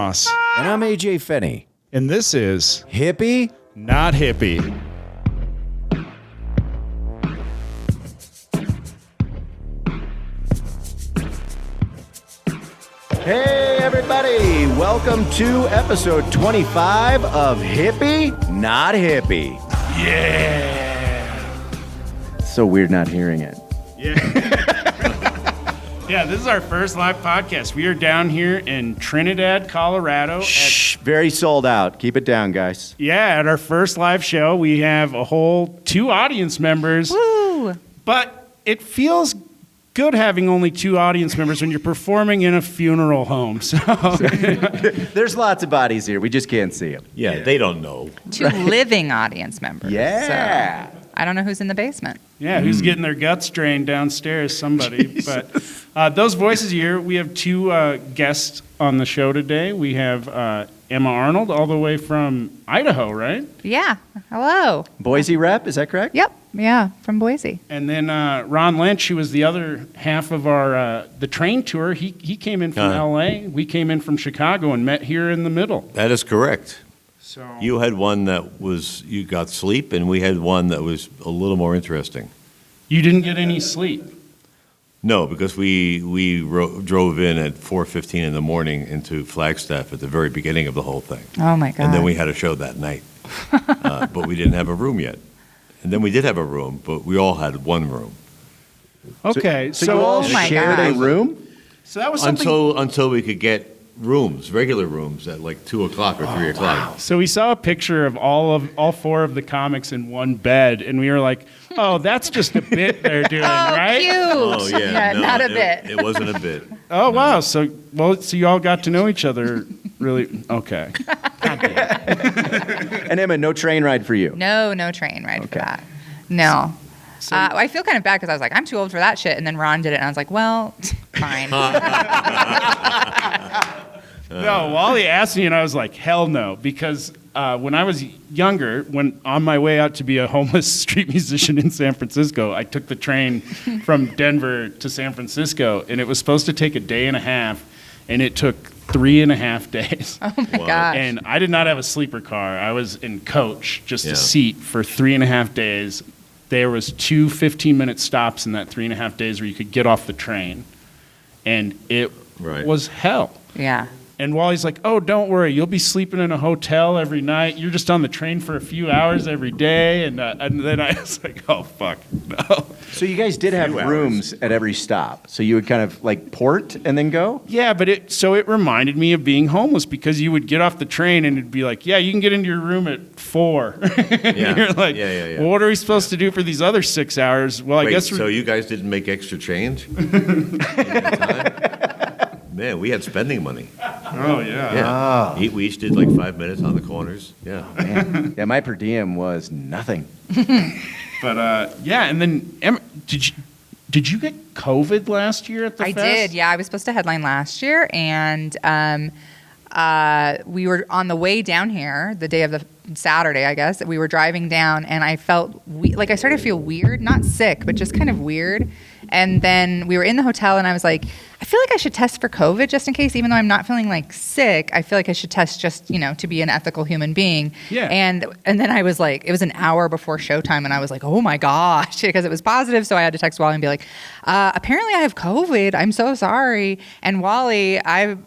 Ross. And I'm AJ Finney. And this is Hippie? Not Hippie. Hey, everybody. Welcome to episode 25 of Hippie? Not Hippie. Yeah. So weird not hearing it. Yeah, this is our first live podcast. We are down here in Trinidad, Colorado. Shh, very sold out. Keep it down, guys. At our first live show. We have a whole 2 audience members. Woo! But it feels good having only 2 audience members when you're performing in a funeral home. So There's lots of bodies here. We just can't see them. Yeah, they don't know. 2 living audience members. Yeah. So I don't know who's in the basement. yeah, who's getting their guts drained downstairs? Somebody. But those voices here, we have 2 guests on the show today. We have Emma Arnold, all the way from Idaho, right? Yeah. Hello. Boise rep, is that correct? Yep. Yeah. From Boise. And then Ron Lynch, who was the other half of our the train tour, he came in from L.A. We came in from Chicago and met here in the middle. That is correct. So You had one that was, you got sleep, and we had one that was a little more interesting. you didn't get any sleep. No, because we drove in at 4:15 in the morning into Flagstaff at the very beginning of the whole thing. Oh my God. And then we had a show that night. But we didn't have a room yet. And then we did have a room, but we all had one room. Okay, So you all Oh my shared a God. room? so that was something. Until we could get rooms, regular rooms, at like 2 o'clock or 3 o'clock. So we saw a picture of all 4 of the comics in one bed, and we were like, "Oh, that's just a bit they're doing, right?" Cute. Oh, yeah. No, not a bit. It wasn't a bit. Oh wow! So you all got to know each other, really? Okay. And Emma, no train ride for you. No train ride for Okay. that. No. I feel kind of bad because I was like, I'm too old for that shit. And then Ron did it, and I was like, well, fine. No, Wally asked me, and I was like, "Hell no!" Because when I was younger, when on my way out to be a homeless street musician in San Francisco, I took the train from Denver to San Francisco, and it was supposed to take a day and a half, and it took 3.5 days. Oh my gosh. And I did not have a sleeper car. I was in coach, just Yeah. a seat for 3.5 days. There was 2 15-minute stops in that 3.5 days where you could get off the train, and it Right. was hell. Yeah. And Wally's like, "Oh, don't worry, you'll be sleeping in a hotel every night. You're just on the train for a few hours every day." And then I was like, "Oh, fuck, no." So you guys did have Few hours. rooms at every stop. So you would kind of like port and then go? Yeah, but it reminded me of being homeless because you would get off the train and it'd be like, "Yeah, you can get into your room at 4." Yeah. You're like, Yeah. "Well, what are we supposed to do for these other 6 hours?" Well, I Wait, guess so you guys didn't make extra change? in that time? Man, we had spending money. Oh yeah. Yeah. We each did like 5 minutes on the corners. Yeah. Man. Yeah, my per diem was nothing. But yeah, and then Emma, did you get COVID last year at the I fest? did. Yeah, I was supposed to headline last year, and we were on the way down here, the day of the Saturday, I guess. We were driving down, and I felt like I started to feel weird, not sick, but just kind of weird. And then we were in the hotel, and I was like, I feel like I should test for COVID just in case, even though I'm not feeling like sick. I feel like I should test just, to be an ethical human being. Yeah. And then I was like, it was an hour before showtime, and I was like, oh my gosh, because it was positive. So I had to text Wally and be like, apparently I have COVID. I'm so sorry. And Wally,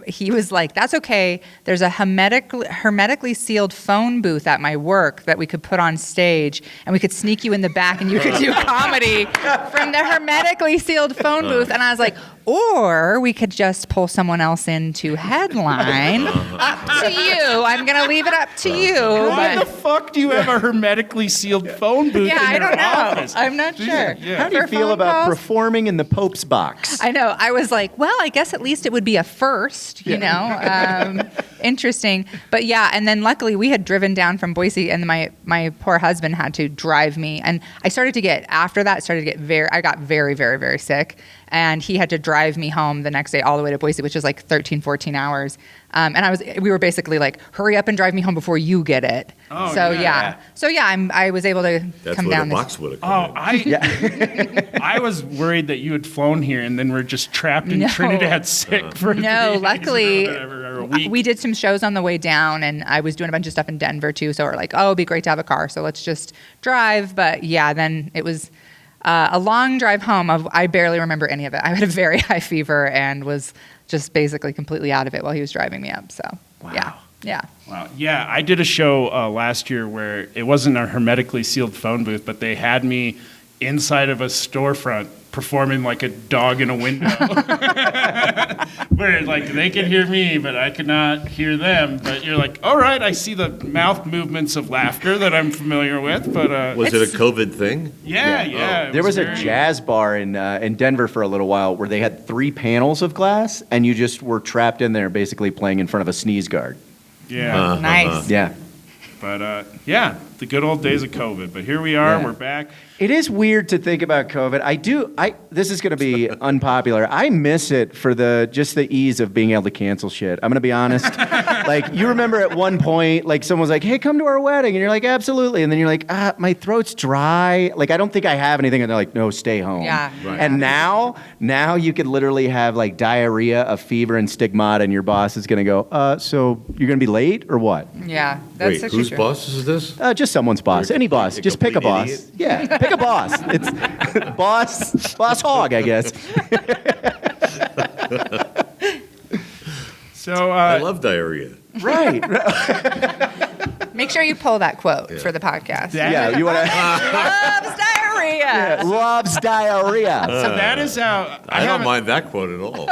he was like, that's okay. There's a hermetically sealed phone booth at my work that we could put on stage, and we could sneak you in the back, and you could do comedy from the hermetically sealed phone booth. And I was like, or we could just pull someone else in to headline. Up to you. I'm going to leave it up to you. Why but- the fuck do you have a hermetically sealed phone booth Yeah, in I your don't know. office? I'm not sure. Yeah. How do you For feel phone about calls? performing in the Pope's box? I know. I was like, well, I guess at least it would be a first, interesting. But yeah, and then luckily we had driven down from Boise, and my poor husband had to drive me. And I got very, very, very sick. and he had to drive me home the next day all the way to Boise, which is like 13, 14 hours. And we were basically like, hurry up and drive me home before you get it. Oh, so yeah. I was able to That's come where down. the box would have come in. I was worried that you had flown here and then we're just trapped in Trinidad sick for 3 days luckily or a week. we did some shows on the way down, and I was doing a bunch of stuff in Denver too. So we're like, oh, it'd be great to have a car. So let's just drive. But yeah, then it was a long drive home. I barely remember any of it. I had a very high fever and was just basically completely out of it while he was driving me up. So yeah. Wow. Yeah, I did a show last year where it wasn't a hermetically sealed phone booth, but they had me inside of a storefront performing like a dog in a window. Where like they could hear me, but I could not hear them. But you're like, all right, I see the mouth movements of laughter that I'm familiar with. But Was it a COVID thing? yeah. There was a very- jazz bar in Denver for a little while where they had 3 panels of glass, and you just were trapped in there basically playing in front of a sneeze guard. Yeah. Nice. Yeah. But the good old days of COVID. But here we are, we're back. It is weird to think about COVID. This is going to be unpopular. I miss it for just the ease of being able to cancel shit. I'm going to be honest. Like, you remember at one point, like, someone was like, hey, come to our wedding. And you're like, absolutely. And then you're like, my throat's dry. Like, I don't think I have anything. And they're like, no, stay home. Yeah. Right. And now you could literally have, like, diarrhea, a fever, and stigmata, and your boss is going to go, so you're going to be late or what? Yeah. That's Wait, such a whose true. boss is this? Just someone's boss. You're Any boss. a Just pick a complete boss. idiot? Yeah, pick a boss. It's boss hog, I guess. So I love diarrhea. Right. Make sure you pull that quote for the podcast. Yeah, you want to Loves diarrhea. loves diarrhea. so that is how I don't haven't- mind that quote at all.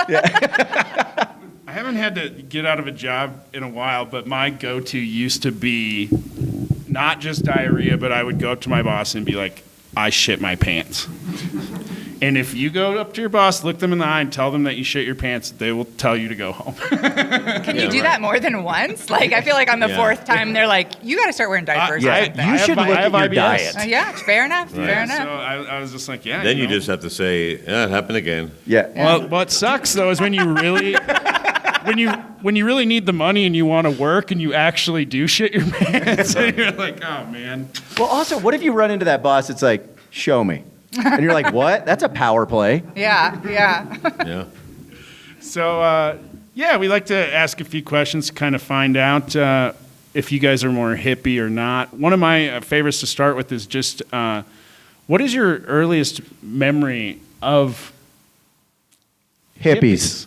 I haven't had to get out of a job in a while, but my go-to used to be not just diarrhea, but I would go up to my boss and be like, I shit my pants. And if you go up to your boss, look them in the eye, and tell them that you shit your pants, they will tell you to go home. Can you do that more than once? Like, I feel like on the Yeah. 4th time, they're like, you got to start wearing diapers. Yeah, or something. you should look I have at your IBS. diet. Yeah, fair enough. Fair enough. So I was just like, yeah. Then you know. just have to say, yeah, it happened again. Yeah. Well, what sucks though is when you really, when you really need the money and you want to work and you actually do shit your pants, and you're like, oh man. Well, also, what if you run into that boss? It's like, show me, and you're like, what? That's a power play. Yeah. Yeah. So we like to ask a few questions to kind of find out if you guys are more hippie or not. One of my favorites to start with is just what is your earliest memory of Hippies.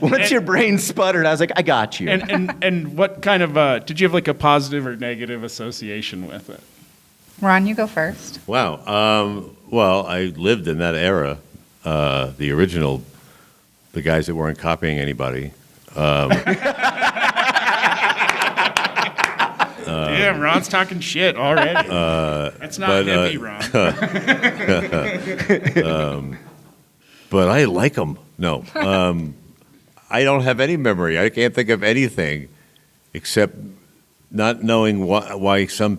Once your brain sputtered, I was like, I got you. and what kind of did you have like a positive or negative association with it? Ron, you go first. Wow. Well, I lived in that era, the original, the guys that weren't copying anybody. Damn, Ron's talking shit already. That's not but, hippie, Ron. But I like them. No. I don't have any memory. I can't think of anything except not knowing why some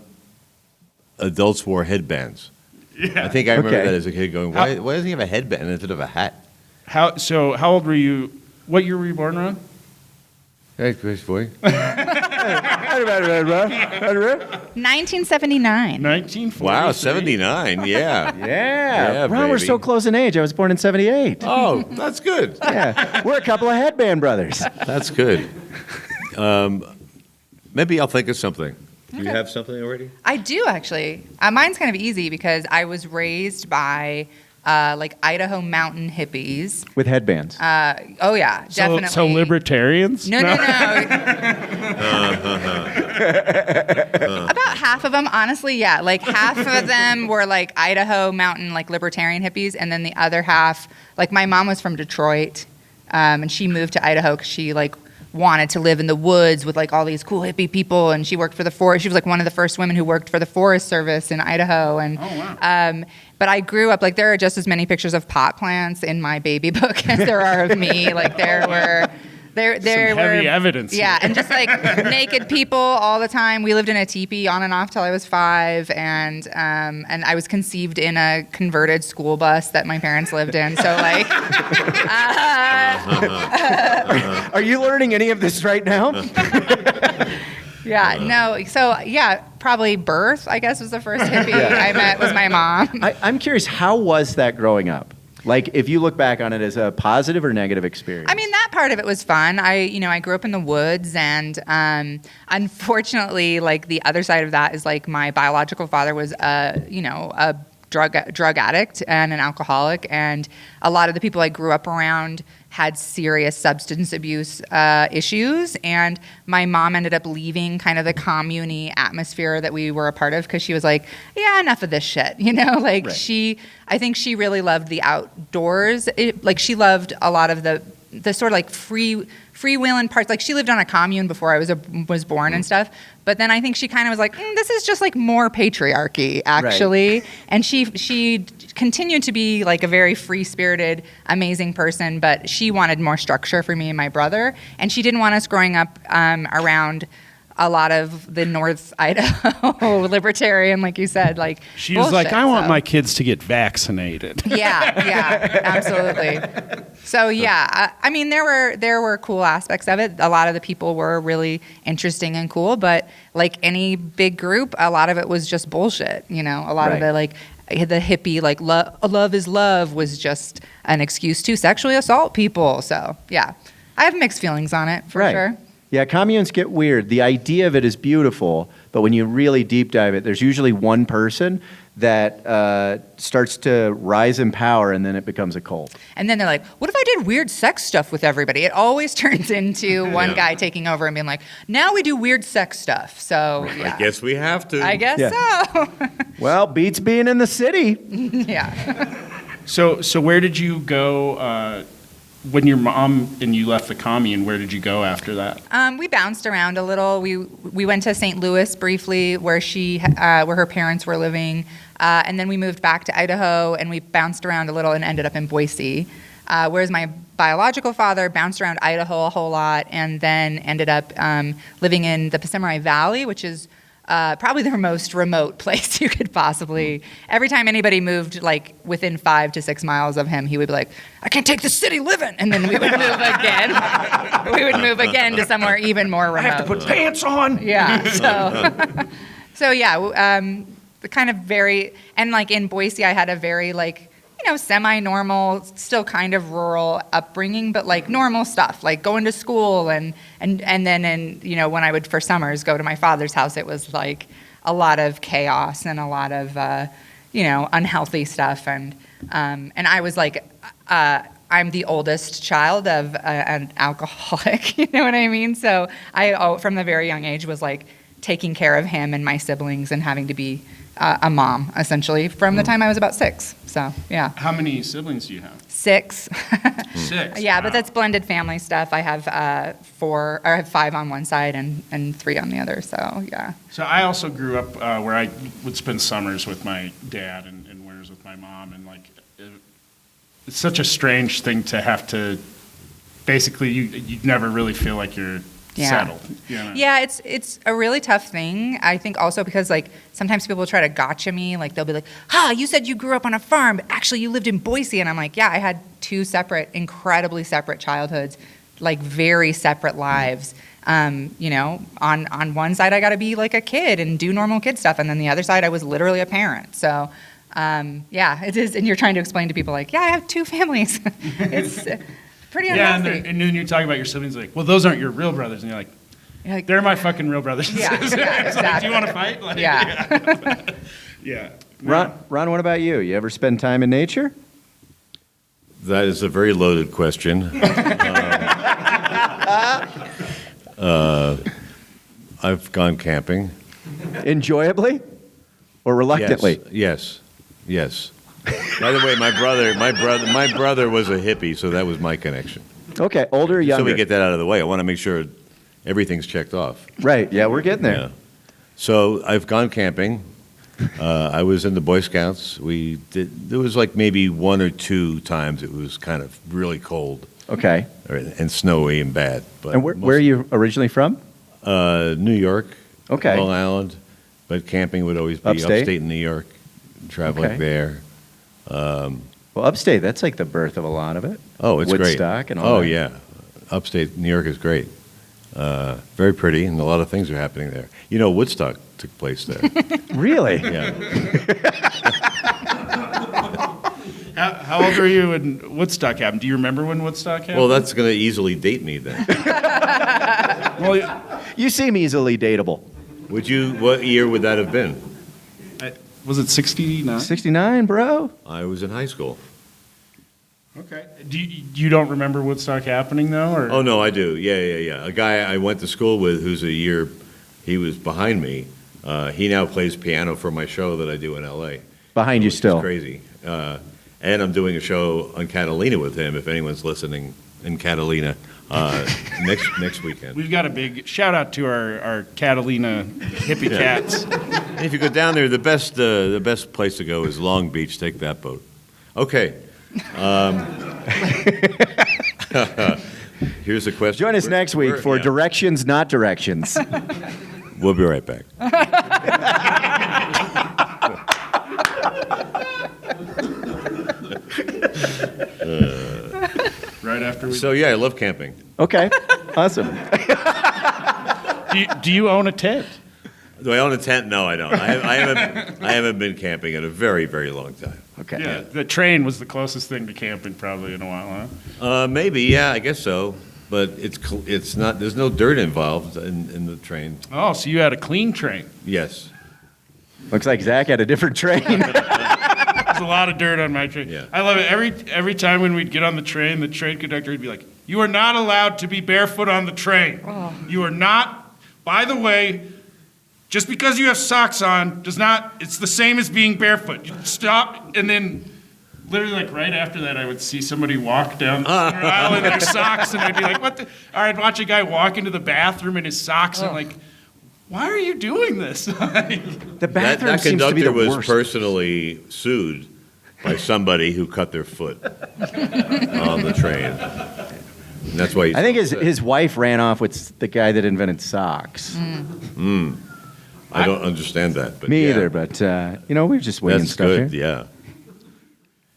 adults wore headbands. Yeah. I think I remember Okay. that as a kid going, why does he have a headband instead of a hat? How old were you? What year were you born, Ron? Hey, Chris boy. 1979. 1940. Wow, 79. Yeah. yeah. Ron, we're baby. so close in age. I was born in 78. Oh, that's good. Yeah. We're a couple of headband brothers. That's good. Maybe I'll think of something. Do you have something already? I do actually. Mine's kind of easy because I was raised by like Idaho mountain hippies. With headbands. Oh yeah, definitely. So libertarians? No. About half of them, honestly, yeah. Like half of them were like Idaho mountain, like libertarian hippies, and then the other half, like my mom was from Detroit, and she moved to Idaho because she like wanted to live in the woods with like all these cool hippie people, and she worked for the forest. She was like one of the first women who worked for the Forest Service in Idaho, and but I grew up like there are just as many pictures of pot plants in my baby book as there are of me. Like there were There Some were heavy evidence Yeah, here. and just like naked people all the time. We lived in a teepee on and off till I was 5, and I was conceived in a converted school bus that my parents lived in. So like, Are you learning any of this right now? yeah, no. So yeah, probably birth, I guess, was the first hippie I met was my mom. I'm curious, how was that growing up? Like, if you look back on it as a positive or negative experience? I mean, that part of it was fun. I grew up in the woods, and unfortunately, like the other side of that is like my biological father was a drug addict and an alcoholic, and a lot of the people I grew up around had serious substance abuse issues, and my mom ended up leaving kind of the commune-y atmosphere that we were a part of because she was like, yeah, enough of this shit, like Right. I think she really loved the outdoors. Like she loved a lot of the sort of like freewheeling parts. Like she lived on a commune before I was born and stuff. But then I think she kind of was like, this is just like more patriarchy, actually. Right. And she continued to be like a very free-spirited, amazing person, but she wanted more structure for me and my brother. And she didn't want us growing up around a lot of the North Idaho libertarian, like you said, like She was bullshit, like, I want so. my kids to get vaccinated. Yeah, absolutely. So yeah, I mean, there were cool aspects of it. A lot of the people were really interesting and cool, but like any big group, a lot of it was just bullshit. A lot of Right. the like the hippie like love is love was just an excuse to sexually assault people. So yeah, I have mixed feelings on it for Right. sure. Yeah, communes get weird. The idea of it is beautiful, but when you really deep dive it, there's usually one person that starts to rise in power, and then it becomes a cult. And then they're like, what if I did weird sex stuff with everybody? It always turns into one guy taking over and being like, now we do weird sex stuff. So yeah. I guess we have to. I guess Yeah. so. Well, beats being in the city. Yeah. So where did you go when your mom and you left the commune? Where did you go after that? We bounced around a little. We went to St. Louis briefly, where where her parents were living, and then we moved back to Idaho, and we bounced around a little and ended up in Boise. Whereas my biological father bounced around Idaho a whole lot, and then ended up living in the Pacific Valley, which is probably the most remote place you could possibly. Every time anybody moved like within 5 to 6 miles of him, he would be like, I can't take the city living. And then we would move again. We would move again to somewhere even more remote. I have to put pants on. Yeah. So yeah, the kind of very, and like in Boise, I had a very like, semi-normal, still kind of rural upbringing, but like normal stuff, like going to school and then when I would for summers go to my father's house, it was like a lot of chaos and a lot of unhealthy stuff, and I was like I'm the oldest child of an alcoholic, you know what I mean? So I from the very young age was like taking care of him and my siblings and having to be a mom, essentially, from the time I was about 6. So, yeah. How many siblings do you have? 6. 6. Yeah, Wow. but that's blended family stuff. I have 5 on one side and 3 on the other, so, yeah. So I also grew up where I would spend summers with my dad and winters with my mom, and like it's such a strange thing to have to. Basically, you never really feel like you're settled. Yeah, it's a really tough thing. I think also because like sometimes people try to gotcha me. Like they'll be like, you said you grew up on a farm, but actually you lived in Boise. And I'm like, yeah, I had 2 incredibly separate childhoods, like very separate lives. On one side I got to be like a kid and do normal kid stuff. And then the other side I was literally a parent. So yeah, it is. And you're trying to explain to people like, yeah, I have 2 families. It's pretty Yeah, unhealthy. and then you're talking about your siblings, like, well, those aren't your real brothers, and you're like, they're my fucking real brothers. Yeah, It's exactly. like, do you want to fight? Like, Yeah. Yeah. Ron, what about you? You ever spend time in nature? That is a very loaded question. I've gone camping. Enjoyably or reluctantly? Yes. By the way, my brother was a hippie, so that was my connection. Okay, older or younger? So we get that out of the way. I want to make sure everything's checked off. Right, yeah, we're getting there. Yeah. So I've gone camping. I was in the Boy Scouts. There was like maybe 1 or 2 times it was kind of really cold. Okay. and snowy and bad. But And where are you originally from? New York, Okay. Long Island, but camping would always be Upstate? upstate in New York, traveling Okay. there. Well, upstate, that's like the birth of a lot of it. Oh, it's great. Woodstock and all that. Yeah, upstate New York is great. Very pretty, and a lot of things are happening there. You know, Woodstock took place there. Really? Yeah. How old were you when Woodstock happened? Do you remember when Woodstock happened? Well, that's going to easily date me then. Well, You seem easily dateable. Would you? What year would that have been? was it 69? 69, bro? I was in high school. Okay. You don't remember Woodstock happening though, or? Oh no, I do. Yeah. A guy I went to school with, who's a year, he was behind me. He now plays piano for my show that I do in L.A. Behind you Which is still. crazy. And I'm doing a show on Catalina with him. If anyone's listening in Catalina, next weekend. We've got a big shout out to our Catalina hippie cats. And if you go down there, the best place to go is Long Beach. Take that boat. Okay. Here's a question. Join us next week for yeah. Directions, Not Directions. We'll be right back. Right after we. So yeah, I love camping. Okay, awesome. Do you own a tent? Do I own a tent? No, I don't. I haven't been camping in a very, very long time. Okay. Yeah. The train was the closest thing to camping probably in a while, huh? Maybe, yeah, I guess so. But it's not. There's no dirt involved in the train. Oh, so you had a clean train. Yes. Looks like Zach had a different train. There's a lot of dirt on my train. Yeah. I love it. Every time when we'd get on the train conductor would be like, "You are not allowed to be barefoot on the train. You are not. By the way, just because you have socks on does not. It's the same as being barefoot. You stop." And then, literally, like right after that, I would see somebody walk down the center aisle in their socks, and I'd be like, "What the?" Or I'd watch a guy walk into the bathroom in his socks, and I'm like, "Why are you doing this?" The That, bathroom that seems to be conductor the was worst. personally sued by somebody who cut their foot on the train. And that's why he's I think upset. his wife ran off with the guy that invented socks. I don't understand that. But Me yeah, either, but we're just winging That's stuff good. here. Yeah.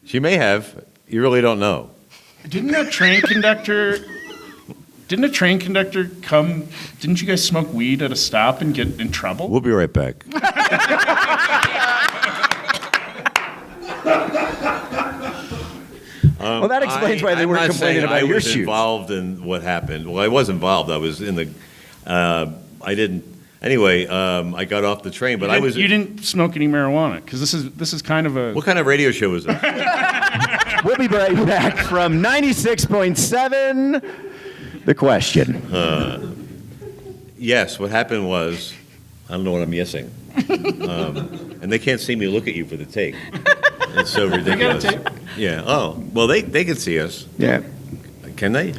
She may have. You really don't know. Didn't a train conductor come? Didn't you guys smoke weed at a stop and get in trouble? We'll be right back. Well, that explains why they were I'm not complaining saying about I your was shoes. involved in what happened. Well, I was involved. I was in the. I didn't. Anyway, I got off the train, but I was. You didn't smoke any marijuana because this is kind of a. What kind of radio show was that? We'll be right back from 96.7. The question. Yes, what happened was, I don't know what I'm guessing, and they can't see me look at you for the take. It's so ridiculous. tape. Yeah. Oh, well, they can see us. Yeah. Can they?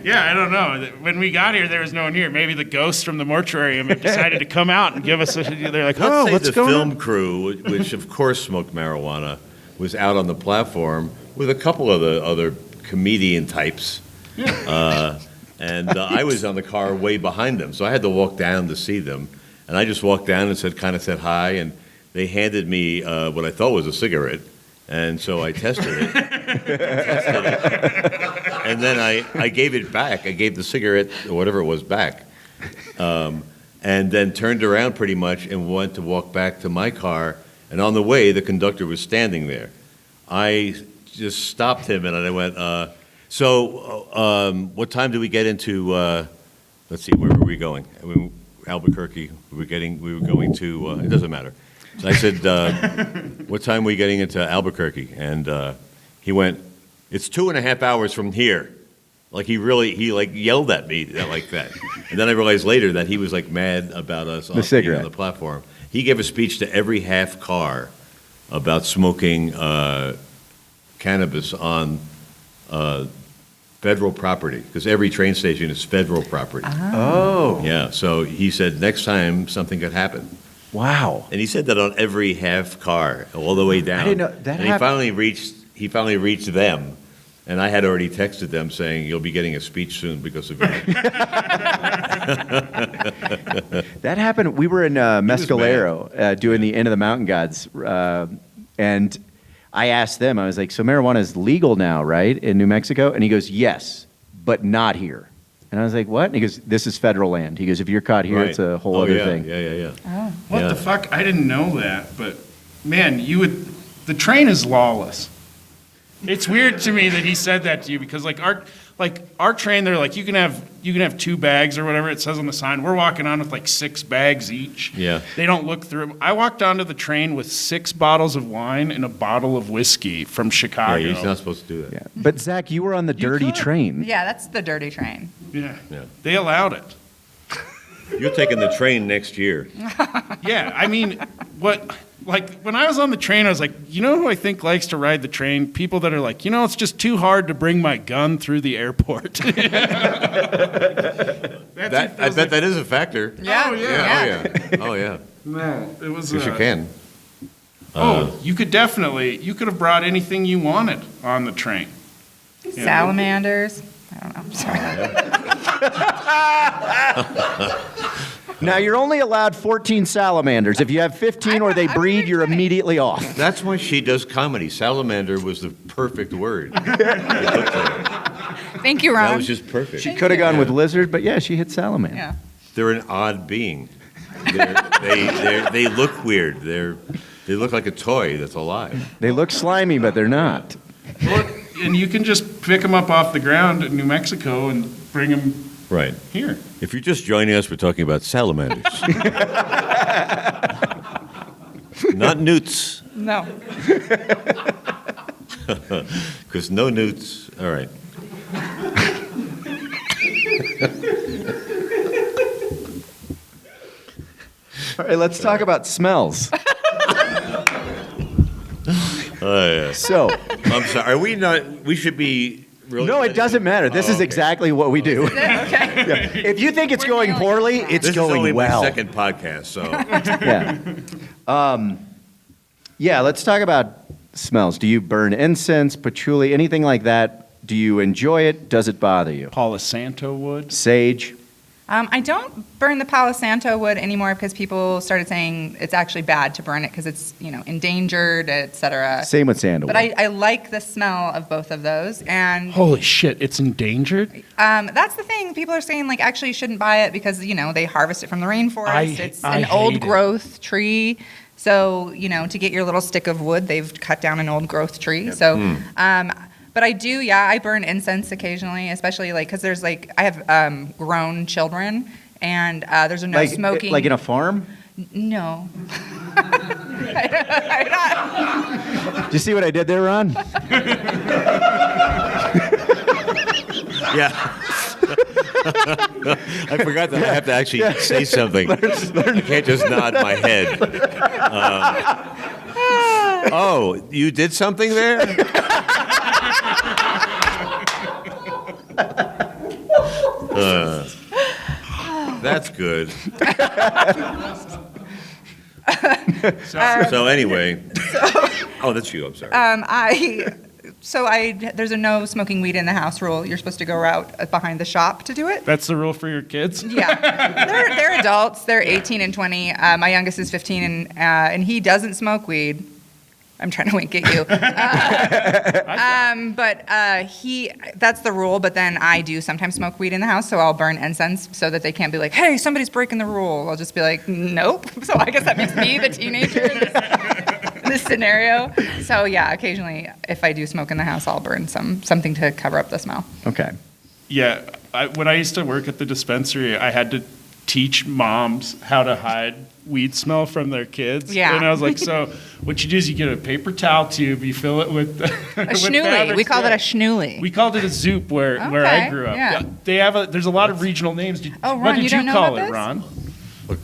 Yeah, I don't know. When we got here, there was no one here. Maybe the ghosts from the mortuarium have decided to come out and give us. They're like, Let's "Oh, say what's the going film on?" crew, which of course smoked marijuana, was out on the platform with a couple of the other comedian types. And I was on the car way behind them, so I had to walk down to see them. And I just walked down and said hi, and they handed me what I thought was a cigarette, and so I tested it. And then I gave it back. I gave the cigarette, or whatever it was, back. And then turned around pretty much and went to walk back to my car. And on the way, the conductor was standing there. I just stopped him and I went, what time do we get into, let's see, where were we going? Albuquerque. We were going to, it doesn't matter. So I said, what time are we getting into Albuquerque? And he went, it's 2.5 hours from here. Like he yelled at me like that. And then I realized later that he was like mad about us The cigarette. on the platform. He gave a speech to every half car about smoking cannabis on federal property, because every train station is federal property. Oh. Yeah, so he said next time something could happen. Wow. And he said that on every half car, all the way down. I didn't know that And he happened. finally reached he finally reached them, and I had already texted them saying, "You'll be getting a speech soon because of you." That happened. We were in Mescalero doing the End of the Mountain Gods, and I asked them. I was like, "So marijuana is legal now, right, in New Mexico?" And he goes, "Yes, but not here." And I was like, "What?" And he goes, "This is federal land." He goes, "If you're caught here, Right. it's a whole other thing." Yeah. Oh. What Yeah. the fuck? I didn't know that, but man, the train is lawless. It's weird to me that he said that to you because our train, they're like you can have 2 bags or whatever it says on the sign. We're walking on with like 6 bags each. Yeah. They don't look through them. I walked onto the train with 6 bottles of wine and a bottle of whiskey from Chicago. Yeah, you're not supposed to do that. Yeah. But Zach, you were on the dirty could. train. Yeah, that's the dirty train. Yeah. Yeah. They allowed it. You're taking the train next year. Yeah, I mean, when I was on the train, I was like, you know who I think likes to ride the train? People that are like, it's just too hard to bring my gun through the airport. I bet that is a factor. Yeah. Oh, yeah. Oh yeah. No, it was. Because you can. You could have brought anything you wanted on the train. Yeah. Salamanders. I don't know. Sorry. Now, you're only allowed 14 salamanders. If you have 15 or they I'm breed, really you're kidding. immediately off. That's why she does comedy. Salamander was the perfect word. Thank you, Ron. That was just perfect. She could have gone with lizard, but yeah, she hit salamander. Yeah. They're an odd being. They look weird. They look like a toy that's alive. They look slimy, but they're not. Well, and you can just pick them up off the ground in New Mexico and bring them Right. here. If you're just joining us, we're talking about salamanders. Not newts, No. because no newts. All right. All right, let's talk about smells. Yeah. So, I'm sorry. Are we not? We should be really. no, it doesn't matter. This is okay. exactly what we do. Okay. If you think it's going poorly, it's This going is only well. my second podcast, so Yeah. Yeah, let's talk about smells. Do you burn incense, patchouli, anything like that? Do you enjoy it? Does it bother you? Palo Santo wood. Sage? I don't burn the Palo Santo wood anymore because people started saying it's actually bad to burn it because it's endangered, etc. Same with sandalwood. But I like the smell of both of those, and Holy shit, it's endangered? that's the thing. People are saying actually you shouldn't buy it because they harvest it from the rainforest. It's I an hate old it. growth tree, so to get your little stick of wood, they've cut down an old growth tree. So. But I do, I burn incense occasionally, especially because there's I have grown children, and there's no smoking. Like in a farm? No. Do you see what I did there, Ron? yeah. I forgot that I have to actually say something. I can't just nod my head. Oh, you did something there? That's good. So anyway, that's you. I'm sorry. There's a no smoking weed in the house rule. You're supposed to go out behind the shop to do it. That's the rule for your kids? Yeah, they're adults. They're 18 and 20. My youngest is 15, and he doesn't smoke weed. I'm trying to wink at you. That's the rule, but then I do sometimes smoke weed in the house, so I'll burn incense so that they can't be like, hey, somebody's breaking the rule. I'll just be like, nope. So I guess that makes me the teenager in this scenario. So yeah, occasionally if I do smoke in the house, I'll burn something to cover up the smell. Okay. Yeah, when I used to work at the dispensary, I had to teach moms how to hide weed smell from their kids. Yeah. And I was like, so what you do is you get a paper towel tube, you fill it with A schnooli. We call it a schnooli. We called it a zoop where I Okay, grew up. yeah. There's a lot of regional names. Oh, Ron, what did you don't know call about it, this? Ron?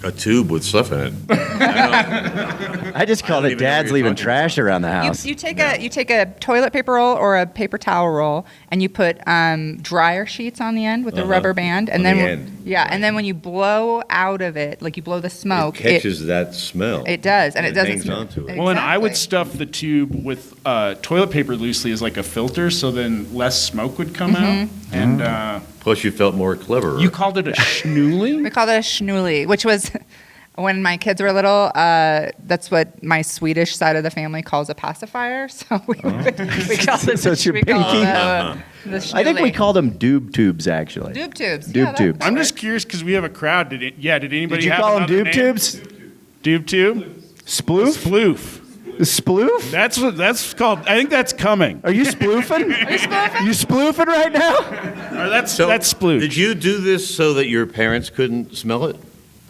A tube with stuff in it. I just called don't it even know what Dad's you're leaving talking trash around the You, house. you take a toilet paper roll or a paper towel roll, and you put dryer sheets on the end with a rubber band, and On then the end. yeah, and then when you blow out of it, like you blow the smoke, It catches that smell. it does, and it doesn't hangs smell. onto it. Well, and I would Exactly. stuff the tube with toilet paper loosely as like a filter, so then less smoke would come out. And Plus, you felt more clever. you called it a schnooli? We called it a schnooli, which was when my kids were little. That's what my Swedish side of the family calls a pacifier. So we called it. So it's your we called pinky? the I think we schnooli. called them doob tubes, actually. doob tubes. Doob Yeah, that- tubes. I'm just curious because we have a crowd. Did anybody Did you have call them another doob name? tubes? Doob tube? Sploof? Sploof. Sploof? That's called. I think that's coming. Are you spoofing? Are you spoofing? You spoofing right now? Or that's So, sploof. Did you do this so that your parents couldn't smell it?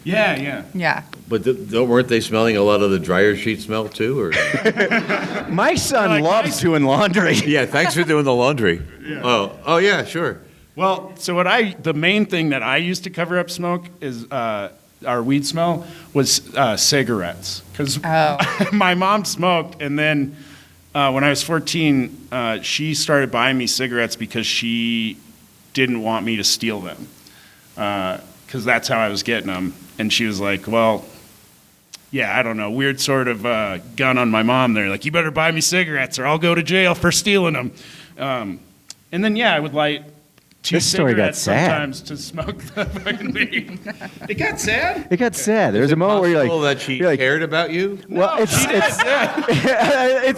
Yeah. Yeah. But weren't they smelling a lot of the dryer sheet smell too? Or My son Like, loves doing laundry. yeah, thanks for doing the laundry. Oh yeah, sure. Well, so the main thing that I used to cover up smoke is our weed smell was cigarettes, because Oh. my mom smoked, and then when I was 14, she started buying me cigarettes because she didn't want me to steal them, because that's how I was getting them. And she was like, well, yeah, I don't know, weird sort of gun on my mom there. Like, you better buy me cigarettes or I'll go to jail for stealing them. And then, yeah, I would light two This story got cigarettes sad. sometimes to smoke the fucking weed. It got sad? It got sad. There was a moment where Possible you're like, that she you're like, cared about you. well, it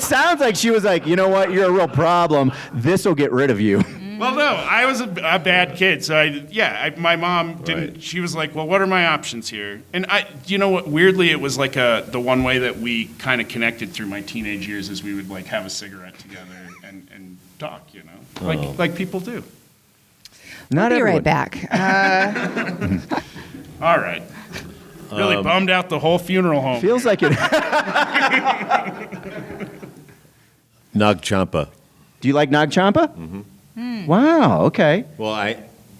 sounds like she was like, you know what, you're a real problem. This will get rid of you. Well, no, I was a bad kid. So, my mom didn't. Right. She was like, well, what are my options here? And you know what, weirdly, it was like the one way that we kind of connected through my teenage years is we would like have a cigarette together and talk, you know, like people do. Not Be everyone. right back. All right. Really bummed out the whole funeral home. Feels like it. Nag Champa. Do you like Nag Champa? Mm-hmm. Wow. Okay. Well, I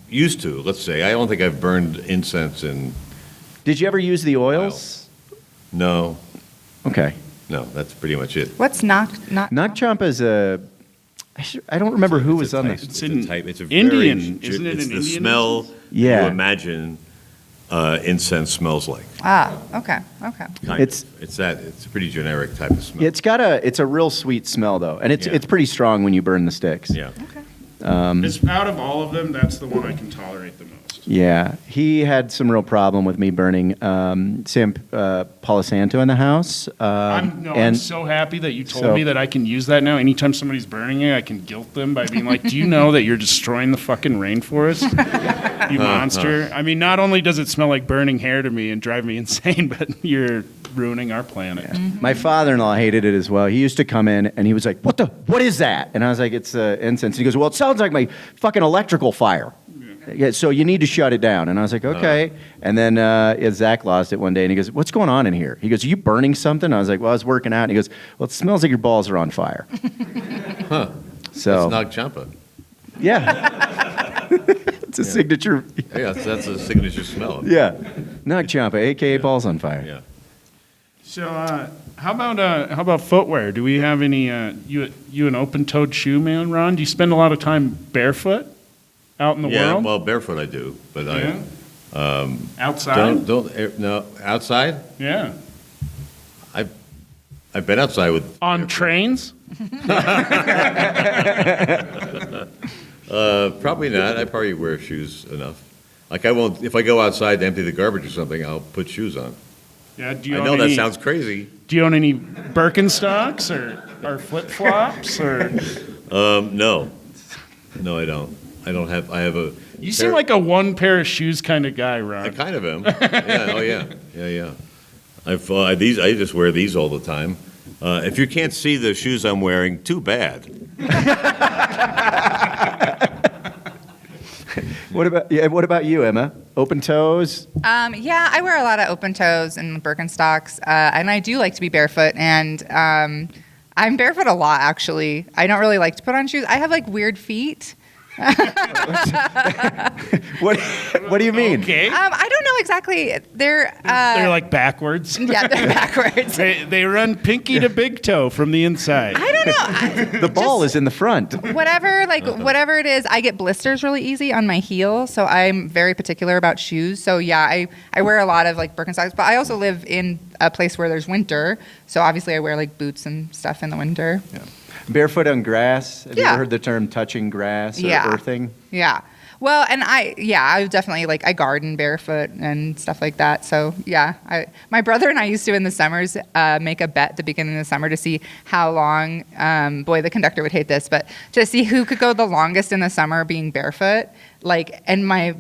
used to. Let's say I don't think I've burned incense in. Did you ever use the oils? No, Okay. no. That's pretty much it. What's not? Nag Champa is a. I don't remember who was on type, this. It's It's in a type. It's a Indian, very, isn't it It's an the Indian smell Yeah. you imagine incense smells like. Okay. Kind It's- of. It's that. It's a pretty generic type of smell. It's a real sweet smell though, and it's Yeah. it's pretty strong when you burn the sticks. Yeah. It's out of all of them, that's the one I can tolerate the most. Yeah, he had some real problem with me burning San Palo Santo in the house. I'm so happy that you told so- me that I can use that now. Anytime somebody's burning it, I can guilt them by being like, do you know that you're destroying the fucking rainforest? You monster. I mean, not only does it smell like burning hair to me and drive me insane, but you're ruining our planet. My father-in-law hated it as well. He used to come in and he was like, what is that? And I was like, it's incense. He goes, well, it sounds like my fucking electrical fire. Yeah, so you need to shut it down. And I was like, okay. And then Zach lost it one day and he goes, what's going on in here? He goes, are you burning something? I was like, well, I was working out. And he goes, well, it smells like your balls are on fire. So, It's Nag Champa. yeah. It's a signature. Yeah, that's a signature smell. Yeah. Nag Champa, a.k.a. balls on fire. Yeah. So, how about footwear? Do we have any? You an open-toed shoe man, Ron? Do you spend a lot of time barefoot out in the Yeah. world? Well, barefoot I do, but Yeah? I Outside? no outside. Yeah. I've been outside with On trains? Probably not. I probably wear shoes enough. Like I won't if I go outside to empty the garbage or something. I'll put shoes on. Yeah. Do you I own know that any, sounds crazy. Do you own any Birkenstocks or flip-flops or? No, I don't. I have a. You seem like a one pair of shoes kind of guy, I Ron. kind of am. Yeah. Oh yeah. Yeah. I just wear these all the time. If you can't see the shoes I'm wearing, too bad. What about you, Emma? Open toes? Yeah, I wear a lot of open toes and Birkenstocks, and I do like to be barefoot. And I'm barefoot a lot, actually. I don't really like to put on shoes. I have like weird feet. What do you mean? Okay. I don't know exactly. They're like backwards. Yeah, they're backwards. They run pinky to big toe from the inside. I don't know. The ball is in the front. Whatever it is, I get blisters really easy on my heel, so I'm very particular about shoes. So yeah, I wear a lot of like Birkenstocks, but I also live in a place where there's winter, so obviously I wear like boots and stuff in the winter. Yeah. Barefoot on grass. Have you Yeah. ever heard the term touching grass or Yeah. earthing? Yeah. Well, and I definitely like I garden barefoot and stuff like that. So yeah, my brother and I used to in the summers make a bet at the beginning of the summer to see how long. Boy, the conductor would hate this, but to see who could go the longest in the summer being barefoot. Like, and my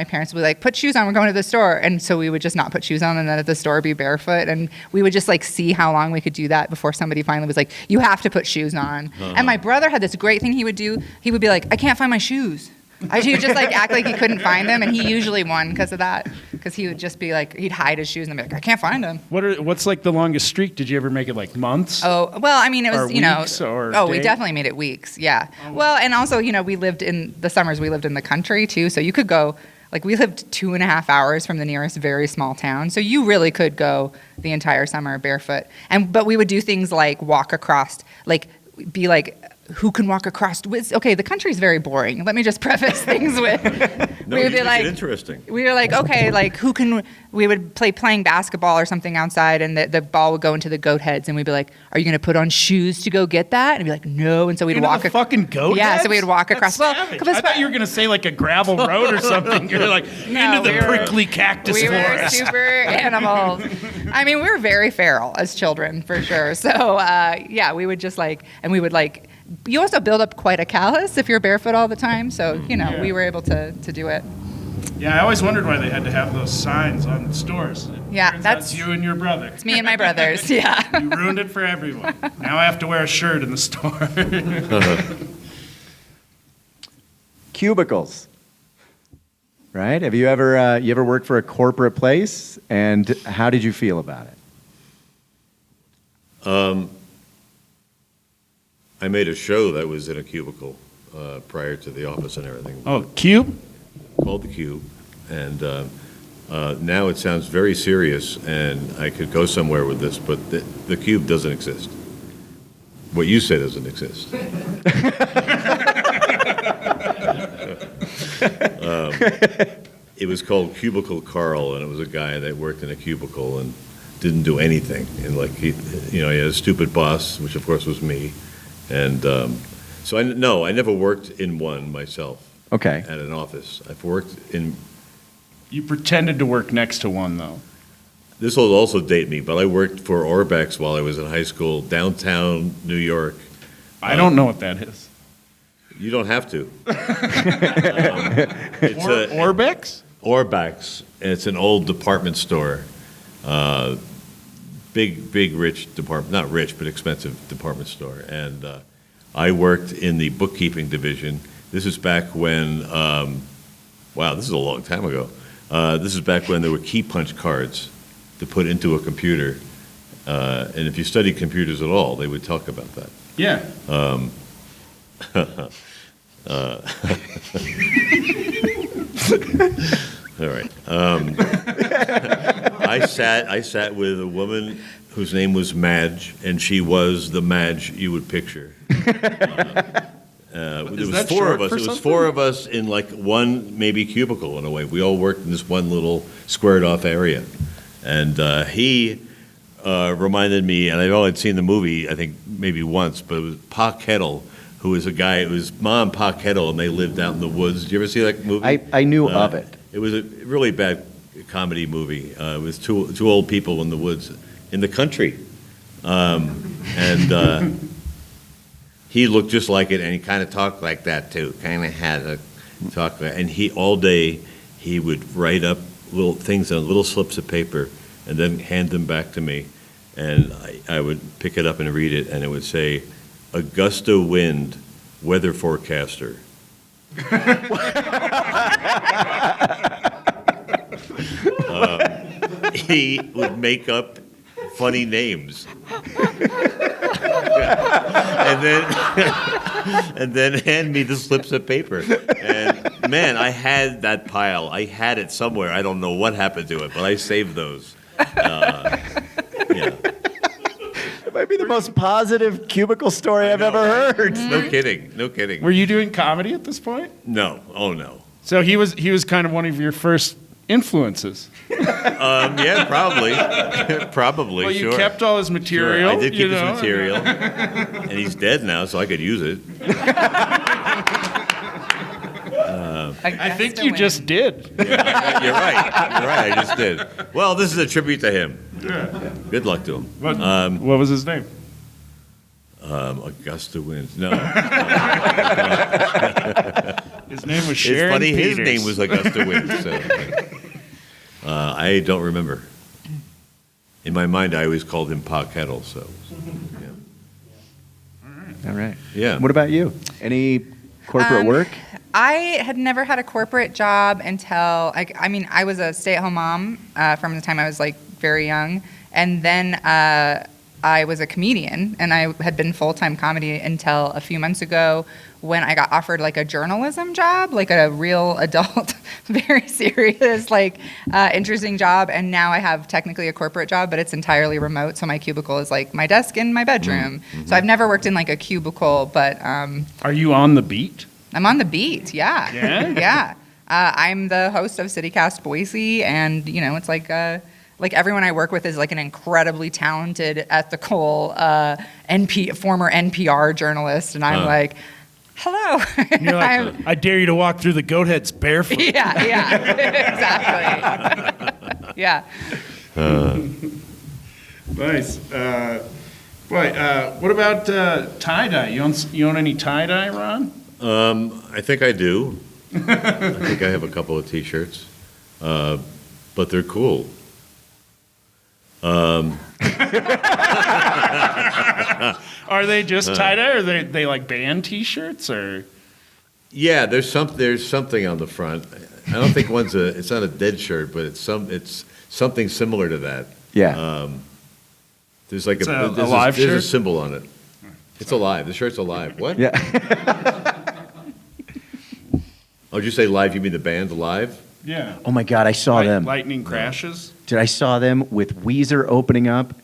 parents would be like, put shoes on, we're going to the store, and so we would just not put shoes on, and then at the store be barefoot, and we would just like see how long we could do that before somebody finally was like, you have to put shoes on. And my brother had this great thing he would do. He would be like, I can't find my shoes. He would just like act like he couldn't find them, and he usually won because of that. Because he would just be like, he'd hide his shoes and be like, I can't find them. What's like the longest streak? Did you ever make it like months? Oh, well, I mean, it was, Or weeks or we days? definitely made it weeks. Yeah. Well, and also, we lived in the summers, we lived in the country too. So you could go, like, we lived 2.5 hours from the nearest very small town. So you really could go the entire summer barefoot. But we would do things like walk across, like, be like, who can walk across? Okay, the country's very boring. Let me just preface things with. No, we would you be make like, it interesting. we were like, okay, like who can? We would playing basketball or something outside, and the ball would go into the goat heads, and we'd be like, are you going to put on shoes to go get that? And he'd be like, no. And so we'd Into walk the fucking goat Yeah, heads? so we'd walk That's across. savage. I thought you were gonna say like a gravel road or something. You're like No, into the we were- prickly cactus we were forest. super animals. I mean, we were very feral as children, for sure. So, yeah, we would just like, and we would like, you also build up quite a callus if you're barefoot all the time. So, Yeah. we were able to do it. Yeah, I always wondered why they had to have those signs on stores. It Yeah, turns out that's- it's you and your brother. It's me and my brothers. Yeah. You ruined it for everyone. Now I have to wear a shirt in the store. Cubicles. Right? Have you ever worked for a corporate place? And how did you feel about it? I made a show that was in a cubicle prior to the office and everything, Oh, cube? called The Cube. And now it sounds very serious, and I could go somewhere with this, but the cube doesn't exist. What you say doesn't exist. It was called Cubicle Carl, and it was a guy that worked in a cubicle and didn't do anything. And like he had a stupid boss, which of course was me. And so I never worked in one myself Okay. at an office. I've worked in. You pretended to work next to one, though. This will also date me, but I worked for Orbex while I was in high school, downtown New York. I don't know what that is. You don't have to. It's Orbex? Orbex, and it's an old department store. Big, rich department, not rich, but expensive department store. And I worked in the bookkeeping division. This is back when, wow, this is a long time ago. This is back when there were key punch cards to put into a computer. And if you studied computers at all, they would talk about that. Yeah. All right. I sat with a woman whose name was Madge, and she was the Madge you would picture. There was that four of short us. for It was something? four of us in like one maybe cubicle in a way. We all worked in this one little squared off area, and he reminded me, and I've only seen the movie I think maybe once, but it was Pa Kettle, who was a guy. It was Ma and Pa Kettle, and they lived out in the woods. Did you ever see that movie? I knew of it. It was a really bad comedy movie. It was two old people in the woods, in the country, and he looked just like it, and he kind of talked like that too. Kind of had a talk, and he all day he would write up little things on little slips of paper, and then hand them back to me, and I would pick it up and read it, and it would say, "Augusta wind, weather forecaster." He would make up funny names. And then and then hand me the slips of paper. And man, I had that pile. I had it somewhere. I don't know what happened to it, but I saved those. Yeah. It might be the most positive cubicle story I've ever heard. No kidding. No kidding. Were you doing comedy at this point? No. Oh no. So he was kind of one of your first influences. Yeah, probably. Probably. Well, you sure. kept all his Sure, material. I did keep you know? his material, and he's dead now, so I could use it. I think you just did. Yeah, you're right. You're right. I just did. Well, this is a tribute to him. Good luck to him. What was his name? Augusta wins. No, His name was it's Sharon funny. Peters. His name was Augusta wins. So, I don't remember. In my mind, I always called him Pa Kettle. So, All right. yeah. What about you? Any corporate work? I had never had a corporate job until, I was a stay-at-home mom from the time I was like very young, and then I was a comedian, and I had been full-time comedy until a few months ago when I got offered like a journalism job, like a real adult, very serious, like interesting job. And now I have technically a corporate job, but it's entirely remote. So my cubicle is like my desk in my bedroom. So I've never worked in like a cubicle, but Are you on the beat? I'm on the beat. Yeah. Yeah? Yeah. I'm the host of CityCast Boise, and it's like everyone I work with is like an incredibly talented, ethical former NPR journalist, and I'm like, hello. And you're like, I dare you to walk through the goat heads barefoot. Yeah, exactly. Yeah. Nice. What about tie-dye? You own any tie-dye, Ron? I think I do. I think I have a couple of T-shirts, but they're cool. Are they just tie-dye, or are they like band T-shirts, or? Yeah, there's something on the front. I don't think it's not a dead shirt, but it's something similar to that. Yeah. There's like It's a there's live there's a shirt? symbol on it. It's alive. The shirt's alive. What? Yeah. Oh, did you say live? You mean the band Live? Yeah. Oh my God, I saw them. Lightning crashes. Dude, I saw them with Weezer opening up.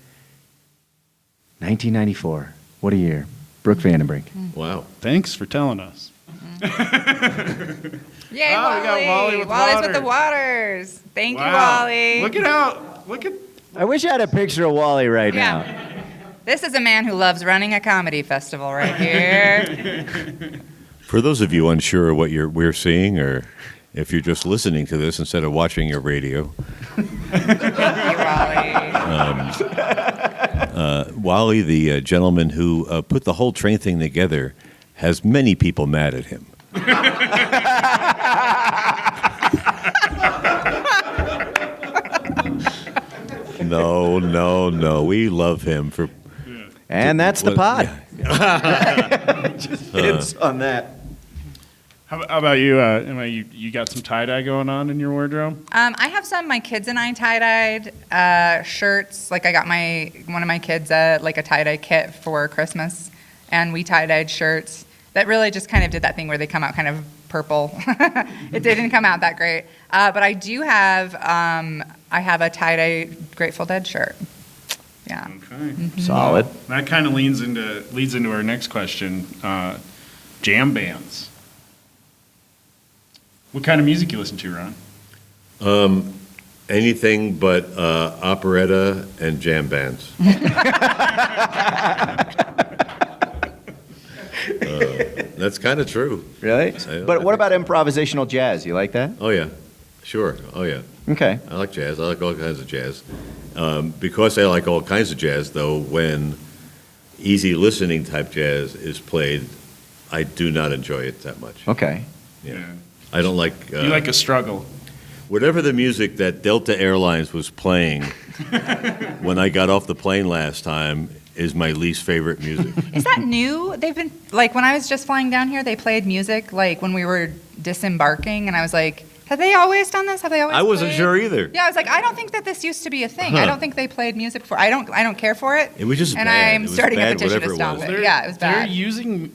1994. What a year. Brooke Vandenbrink. Wow. Thanks for telling us. Yay, we got Wally with Wally's water. with the waters. Thank you, Wow. Wally. Look at. I wish I had a picture of Wally right now. Yeah. This is a man who loves running a comedy festival right here. For those of you unsure of what we're seeing, or if you're just listening to this instead of watching your radio, Thank you, Wally. Wally, the gentleman who put the whole train thing together, has many people mad at him. No. We love him for. And that's the pod. Yeah. Just hits on that. How about you? Emma, you got some tie-dye going on in your wardrobe? I have my kids and I tie-dyed shirts. Like I got one of my kids like a tie-dye kit for Christmas, and we tie-dyed shirts. That really just kind of did that thing where they come out kind of purple. It didn't come out that great. But I do have I have a tie-dye Grateful Dead shirt. Yeah. Okay. Solid. That kind of leads into our next question. Jam bands. What kind of music you listen to, Ron? Anything but operetta and jam bands. That's kind of true. Really? I But what think about improvisational jazz? You like that? Oh, yeah. Sure. Oh, yeah. Okay. I like jazz. I like all kinds of jazz. Because I like all kinds of jazz, though, when easy listening type jazz is played, I do not enjoy it that much. Okay. Yeah. I don't like... You like a struggle. Whatever the music that Delta Airlines was playing when I got off the plane last time is my least favorite music. Is that new? They've been like when I was just flying down here, they played music like when we were disembarking, and I was like, Have they always done this? Have they always I wasn't played? sure either. Yeah, I was like, I don't think that this used to be a thing. Huh. I don't think they played music before. I don't care for it. It was just and bad. I'm It was starting bad, a petition to whatever it stop was. it. Yeah, it was bad.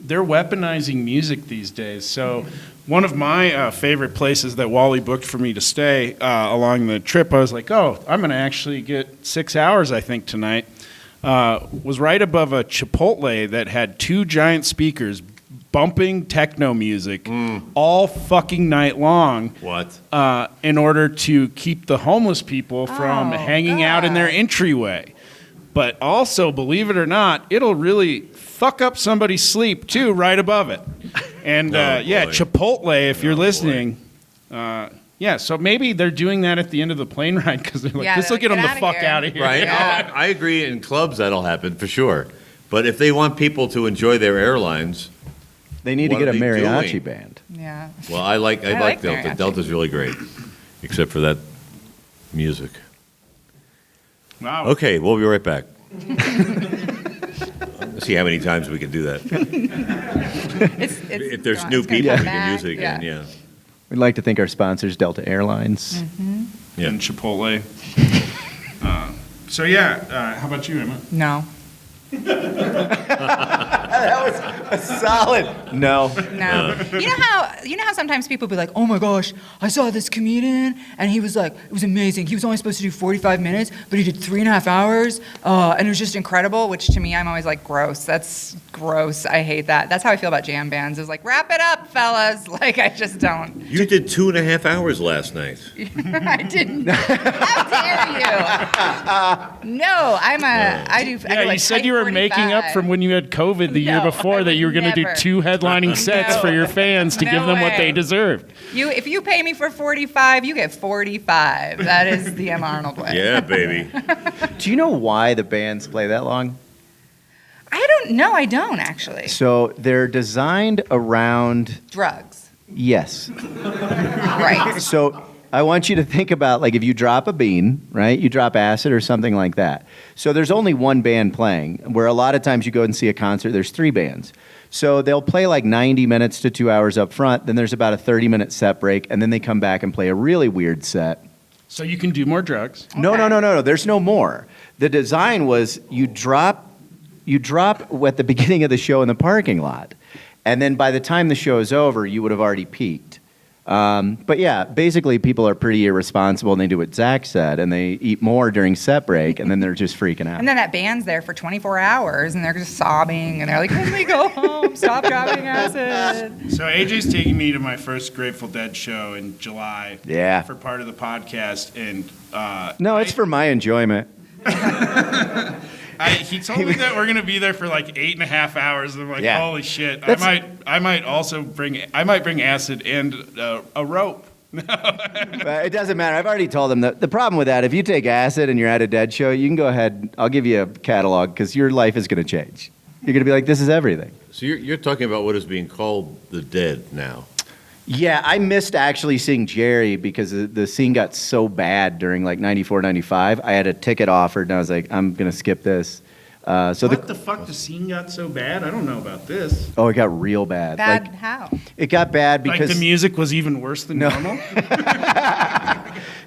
They're weaponizing music these days. So one of my favorite places that Wally booked for me to stay along the trip, I was like, oh, I'm going to actually get 6 hours, I think, tonight. Was right above a Chipotle that had 2 giant speakers bumping techno music all fucking night long. What? In order to keep the homeless people from hanging out in their God. entryway. But also, believe it or not, it'll really fuck up somebody's sleep too, right above it. And yeah, boy. Chipotle, if you're boy. listening, yeah. So maybe they're doing that at the end of the plane ride because they're like, Yeah, this will they're get them like, the "Get outta fuck here." out of here. Right. Yeah. Oh, I agree. In clubs, that'll happen for sure. But if they want people to enjoy their airlines, They need to What get a are they mariachi doing? band. Yeah. well, I like like Delta. mariachi. Delta's really great, except for that music. Wow. Okay, we'll be right back. Let's see how many times we can do that. It's If there's gone. new It's gonna people, come we can back. use it again. Yeah. We'd like to thank our sponsors, Delta Airlines. Yeah. And Chipotle. So yeah, how about you, Emma? No. Solid. No. No. You know how sometimes people be like, "Oh my gosh, I saw this comedian and he was like, it was amazing. He was only supposed to do 45 minutes, but he did 3.5 hours, and it was just incredible." Which to me, I'm always like, gross. That's gross. I hate that. That's how I feel about jam bands. It's like, wrap it up, fellas. Like, I just don't. You did 2.5 hours last night. I didn't. How dare you? No, I do. I Yeah, do like you said tight you were making up 45. from when you had COVID the year No, before I that you were would going to do never. 2 headlining sets No. for your fans to No give them what they way. deserved. If you pay me for 45, you get 45. That is the M. Arnold way. Yeah, baby. Do you know why the bands play that long? I don't know. I don't actually. So they're designed around, Drugs. yes. Right. So I want you to think about, like, if you drop a bean, right? You drop acid or something like that. So there's only one band playing, where a lot of times you go and see a concert, there's 3 bands. So they'll play like 90 minutes to 2 hours up front, then there's about a 30-minute set break, and then they come back and play a really weird set. So you can do more drugs. No, there's no more. The design was you drop at the beginning of the show in the parking lot, and then by the time the show is over, you would have already peaked. But yeah, basically people are pretty irresponsible and they do what Zach said and they eat more during set break and then they're just freaking out. And then that band's there for 24 hours and they're just sobbing and they're like, "Can we go home? Stop dropping acid." So AJ's taking me to my first Grateful Dead show in July. Yeah. For part of the podcast, and No, it's for my enjoyment. he told me that we're gonna be there for like 8.5 hours. And I'm like, Yeah. holy shit! That's- I might also bring acid and a rope. But it doesn't matter. I've already told them that the problem with that, if you take acid and you're at a Dead show, you can go ahead. I'll give you a catalog because your life is going to change. You're going to be like, this is everything. So you're talking about what is being called the Dead now. Yeah, I missed actually seeing Jerry because the scene got so bad during like 94, 95. I had a ticket offered and I was like, I'm going to skip this. So What the fuck? The scene got so bad? I don't know about this. Oh, it got real bad. Bad Like, how? it got bad Like because the music was even worse than normal.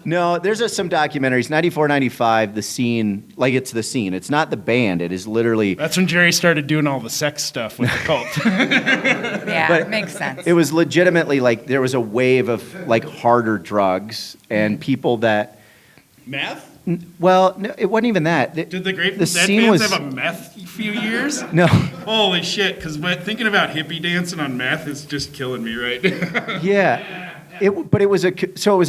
no, there's some documentaries. 94, 95, the scene, like it's the scene. It's not the band. It is literally. That's when Jerry started doing all the sex stuff with the cult. Yeah, But it makes sense. It was legitimately like there was a wave of like harder drugs and people that. Meth? Well, no, it wasn't even that. Did the Grateful The Dead scene bands was- have a meth few years? No. Holy shit! Because thinking about hippie dancing on meth is just killing me right now. Yeah. But it was a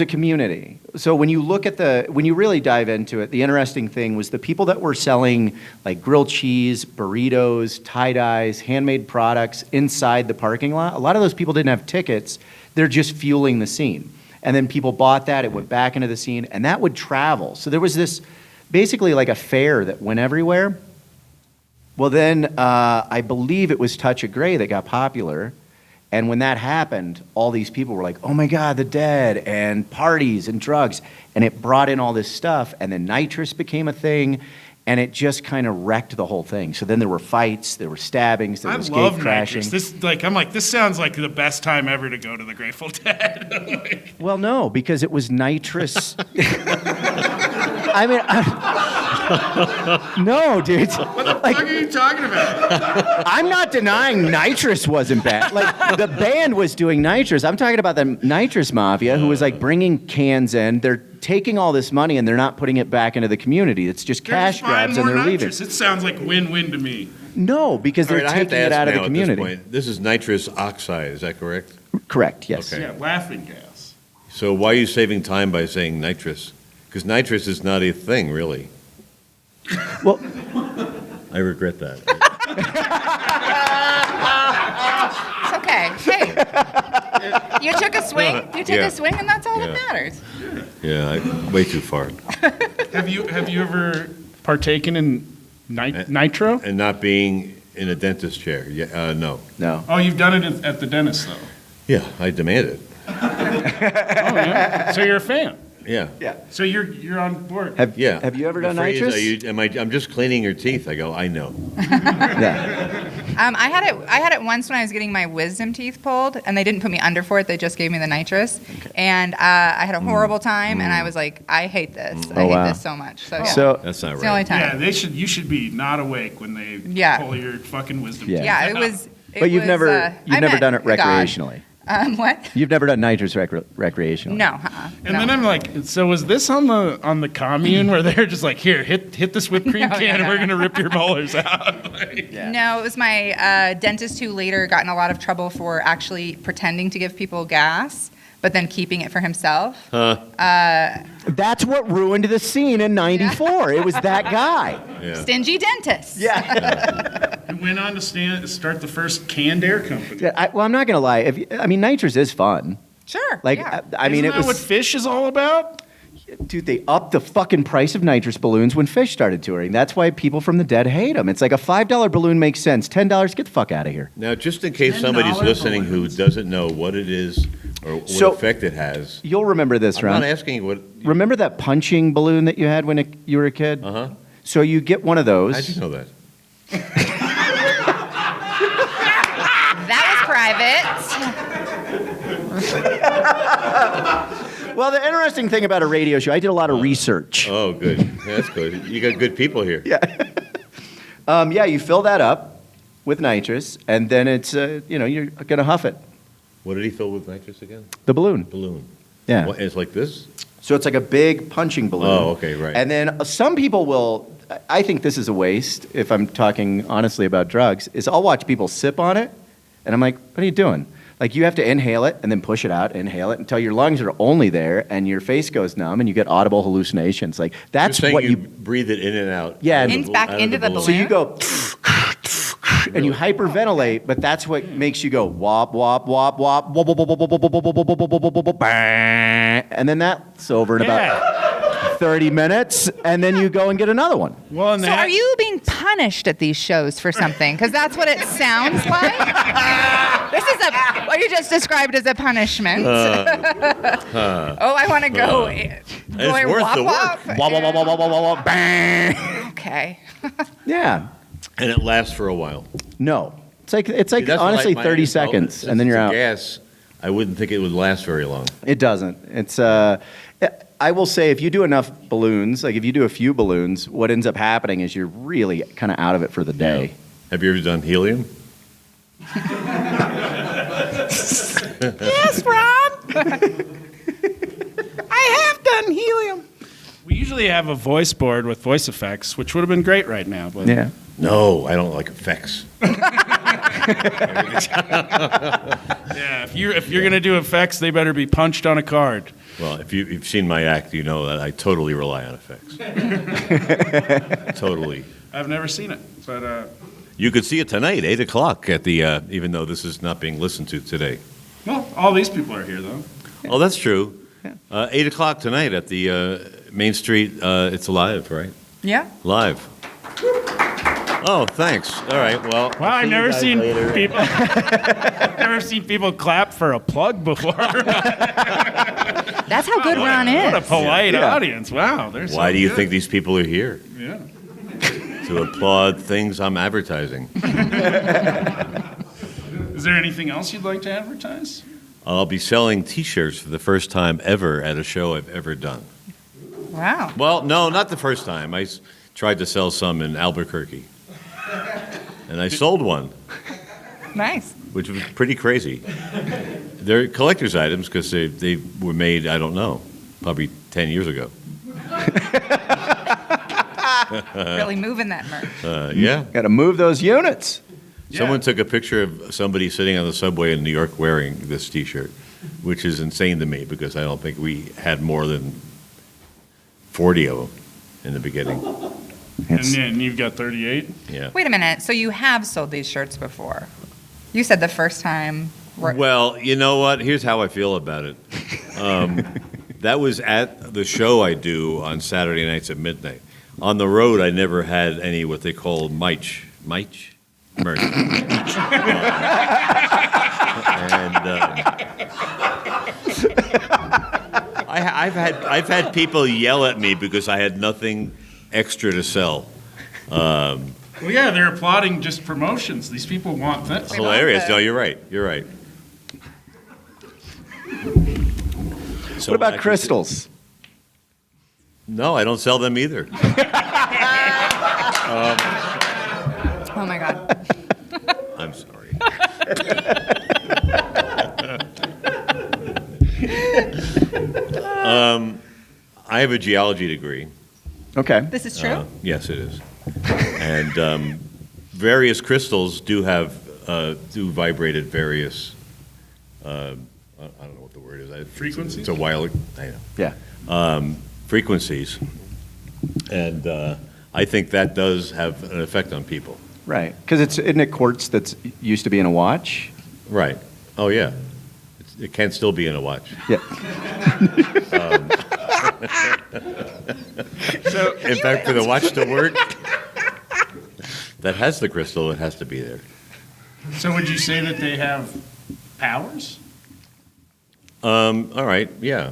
community. So when you look at when you really dive into it, the interesting thing was the people that were selling like grilled cheese, burritos, tie-dyes, handmade products inside the parking lot. A lot of those people didn't have tickets. They're just fueling the scene. And then people bought that, it went back into the scene, and that would travel. So there was this basically like a fair that went everywhere. Well, then I believe it was Touch of Grey that got popular. And when that happened, all these people were like, oh my God, the Dead, and parties and drugs. And it brought in all this stuff. And then nitrous became a thing. And it just kind of wrecked the whole thing. So then there were fights, there were stabbings, there was gate crashing. Nitrous. This sounds like the best time ever to go to the Grateful Dead. Well, no, because it was nitrous. I mean, no, dude. What the fuck are you talking about? I'm not denying nitrous wasn't bad. Like the band was doing nitrous. I'm talking about the nitrous mafia who was like bringing cans in. They're taking all this money and they're not putting it back into the community. It's just cash grabs and they're leaving. It sounds like win-win to me. No, because they're taking it out of the community. This is nitrous oxide, is that correct? Correct, yes. Okay. Yeah, laughing gas. So why are you saving time by saying nitrous? Because nitrous is not a thing, really. Well, I regret that. It's okay. Hey, you took a swing. You took Yeah. a swing, and that's all Yeah. that matters. Yeah, way too far. Have you ever partaken in nitro? And not being in a dentist chair. Yeah, no. no. Oh, you've done it at the dentist, though. Yeah, I demand it. Oh, yeah. So you're a fan. Yeah. Yeah. So you're on board. Have Yeah. you ever The done phrase, nitrous? I'm just cleaning your teeth. I go, I know. Yeah. I had it once when I was getting my wisdom teeth pulled, and they didn't put me under for it. They just gave me the nitrous, and I had a horrible time. And I was like, I hate this. I hate this so much. So yeah, So That's not it's the only right. time. Yeah, you should be not awake when they Yeah. pull your fucking wisdom. Yeah. teeth Yeah, out. it was. but you've never I never met done it God. recreationally. What? You've never done nitrous recreationally. No. And no. then I'm like, so was this on the commune where they're just like, here, hit this whipped cream No, can, and no, we're no. gonna rip your molars out? Like, No, it was my dentist who later got in a lot of trouble for actually pretending to give people gas, but then keeping it for himself. That's what ruined the scene in '94. It was that guy. Yeah. Stingy dentist. Yeah. and went on to start the first canned air company. Well, I'm not gonna lie. Nitrous is fun. Sure. Like, yeah. I mean, Isn't it that what was. fish is all about? Dude, they upped the fucking price of nitrous balloons when Fish started touring. That's why people from the dead hate them. It's like a $5 balloon makes sense. $10, get the fuck out of here. Now, just in case somebody's $10 listening balloons. who doesn't know what it is or what So- effect it has, You'll remember this, I'm Ron. not asking what. Remember that punching balloon that you had when you were a kid? Uh-huh. So you get one of those. How'd you know that? That was private. Well, the interesting thing about a radio show, I did a lot of research. Oh, good. Yeah, that's good. You got good people here. Yeah, you fill that up with nitrous, and then it's, you're going to huff it. What did he fill with nitrous again? The balloon. Balloon. Yeah. What, it's like this? So it's like a big punching balloon. Oh, okay, right. And then some people will, I think this is a waste, if I'm talking honestly about drugs, is I'll watch people sip on it, and I'm like, what are you doing? Like, you have to inhale it and then push it out, inhale it until your lungs are only there and your face goes numb and you get audible hallucinations. Like, that's You're saying what you breathe it in and out. Yeah. out of In- back out of into the So you balloon? go, and you hyperventilate, but that's what makes you go wop, wop, wop, wop, wop, wop, wop, wop, wop, wop, wop, wop, wop, wop, wop, bang. And then that's over in about 30 minutes, and then you go and get another one. Well, and So are you being punished at these shows for something? Because that's what it sounds like. This is what you just described as a punishment. Oh, I want to go. it's worth the work. Wop, wop, wop, wop, wop, wop, wop, bang. Okay. Yeah. And it lasts for a while. No. It's like See, that's honestly my 30 well, seconds, since and then it's you're a out. Gas, I wouldn't think it would last very long. It doesn't. It's I will say if you do enough balloons, like if you do a few balloons, what ends up happening is you're really kind of out of it for the day. Have you ever done helium? Yes, Ron. I have done helium. We usually have a voice board with voice effects, which would have been great right now. But Yeah. No, I don't like effects. yeah, if you're gonna do effects, they better be punched on a card. Well, if you've seen my act, you know that I totally rely on effects. Totally. I've never seen it, but You could see it tonight, 8 o'clock at the, even though this is not being listened to today. well, all these people are here though. Oh, that's true. 8 o'clock tonight at the Main Street, it's live, right? Yeah. Live. Oh, thanks. All right, well. Wow, I've see you never guys seen later. people. Never seen people clap for a plug before. That's how good Ron is. What a polite Yeah. audience! Wow, there's. Why do you think these people are here? Yeah. to applaud things I'm advertising. Is there anything else you'd like to advertise? I'll be selling T-shirts for the first time ever at a show I've ever done. Wow. Well, no, not the first time. I tried to sell some in Albuquerque, and I sold one, Nice. which was pretty crazy. They're collector's items because they were made, I don't know, probably 10 years ago. Really moving that merch. Yeah. Got to move those units. Someone took a picture of somebody sitting on the subway in New York wearing this T-shirt, which is insane to me because I don't think we had more than 40 of them in the beginning. And then you've got 38? Yeah. Wait a minute. So you have sold these shirts before? You said the first time. Well, you know what? Here's how I feel about it. That was at the show I do on Saturday nights at midnight. On the road, I never had any what they call merch. Merch? I've had people yell at me because I had nothing extra to sell. Well, yeah, they're applauding just promotions. These people want that. Hilarious. No, you're right. You're right. So What about crystals? No, I don't sell them either. Oh my God. I'm sorry. I have a geology degree. Okay. This is true? Yes, it is. And various crystals do vibrate at various. I don't know what the word is. Frequencies? It's a while. I know. Yeah. Frequencies, and I think that does have an effect on people. Right. Because isn't it quartz that's used to be in a watch? Right. Oh yeah. It can still be in a watch. Yeah. So, in fact, for the watch to work, that has the crystal, it has to be there. So would you say that they have powers? All right. Yeah.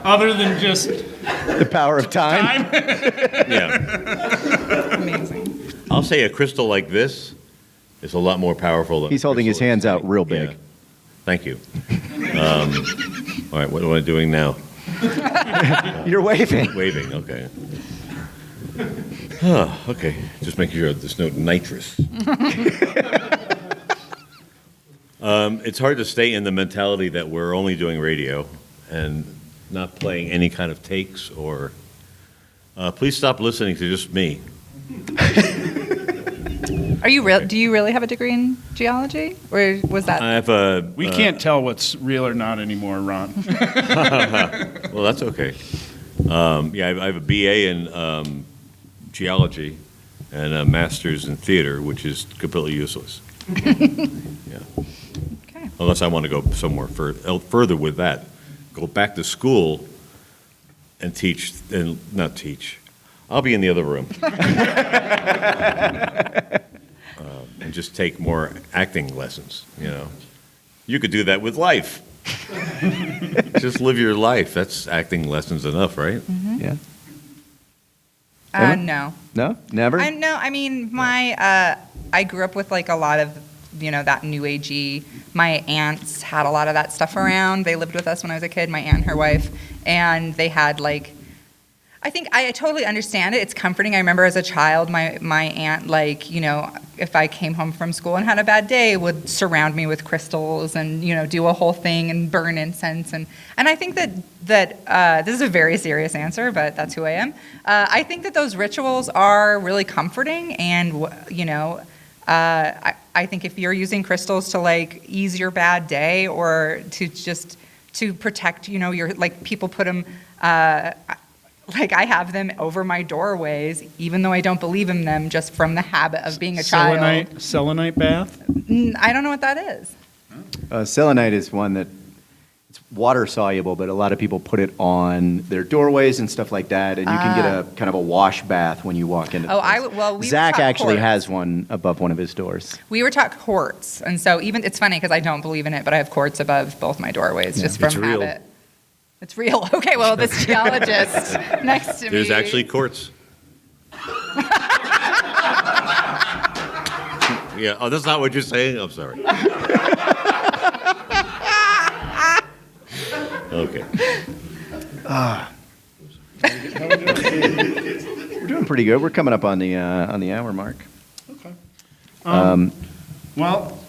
Other than just The power of time. Yeah. Amazing. I'll say a crystal like this is a lot more powerful than. He's a holding his crystal hands that's out big. real big. Yeah. Thank you. All right. What am I doing now? You're waving. Waving. Okay. Oh, okay. Just making sure there's no nitrous. It's hard to stay in the mentality that we're only doing radio and not playing any kind of takes or. Please stop listening to just me. Are you real? Do you really have a degree in geology, or was that? I have a. we can't tell what's real or not anymore, Ron. Well, that's okay. Yeah, I have a BA in geology and a master's in theater, which is completely useless. Yeah. Okay. Unless I want to go somewhere further with that. Go back to school and teach, and not teach. I'll be in the other room. And just take more acting lessons, you know. You could do that with life. Just live your life. That's acting lessons enough, right? Yeah. Emma? No. No? Never? No, I mean, I grew up with like a lot of, that new agey. My aunts had a lot of that stuff around. They lived with us when I was a kid, my aunt and her wife, and they had like, I think I totally understand it. It's comforting. I remember as a child, my aunt, like, if I came home from school and had a bad day, would surround me with crystals and, do a whole thing and burn incense. And I think that this is a very serious answer, but that's who I am. I think that those rituals are really comforting. And, I think if you're using crystals to, like, ease your bad day or to protect, your, like, people put them, like I have them over my doorways, even though I don't believe in them, just from the habit of being a child. Selenite bath? I don't know what that is. Selenite is one that it's water soluble, but a lot of people put it on their doorways and stuff like that, and you can get a kind of a wash bath when you walk into. Oh, the place. we Zach were taught actually quartz. has one above one of his doors. We were taught quartz, and so even it's funny because I don't believe in it, but I have quartz above both my doorways just from It's real. habit. It's real. Okay, well, this geologist next to me. There's actually courts. Yeah. Oh, that's not what you're saying? I'm sorry. Okay. We're doing pretty good. We're coming up on the hour mark. Well,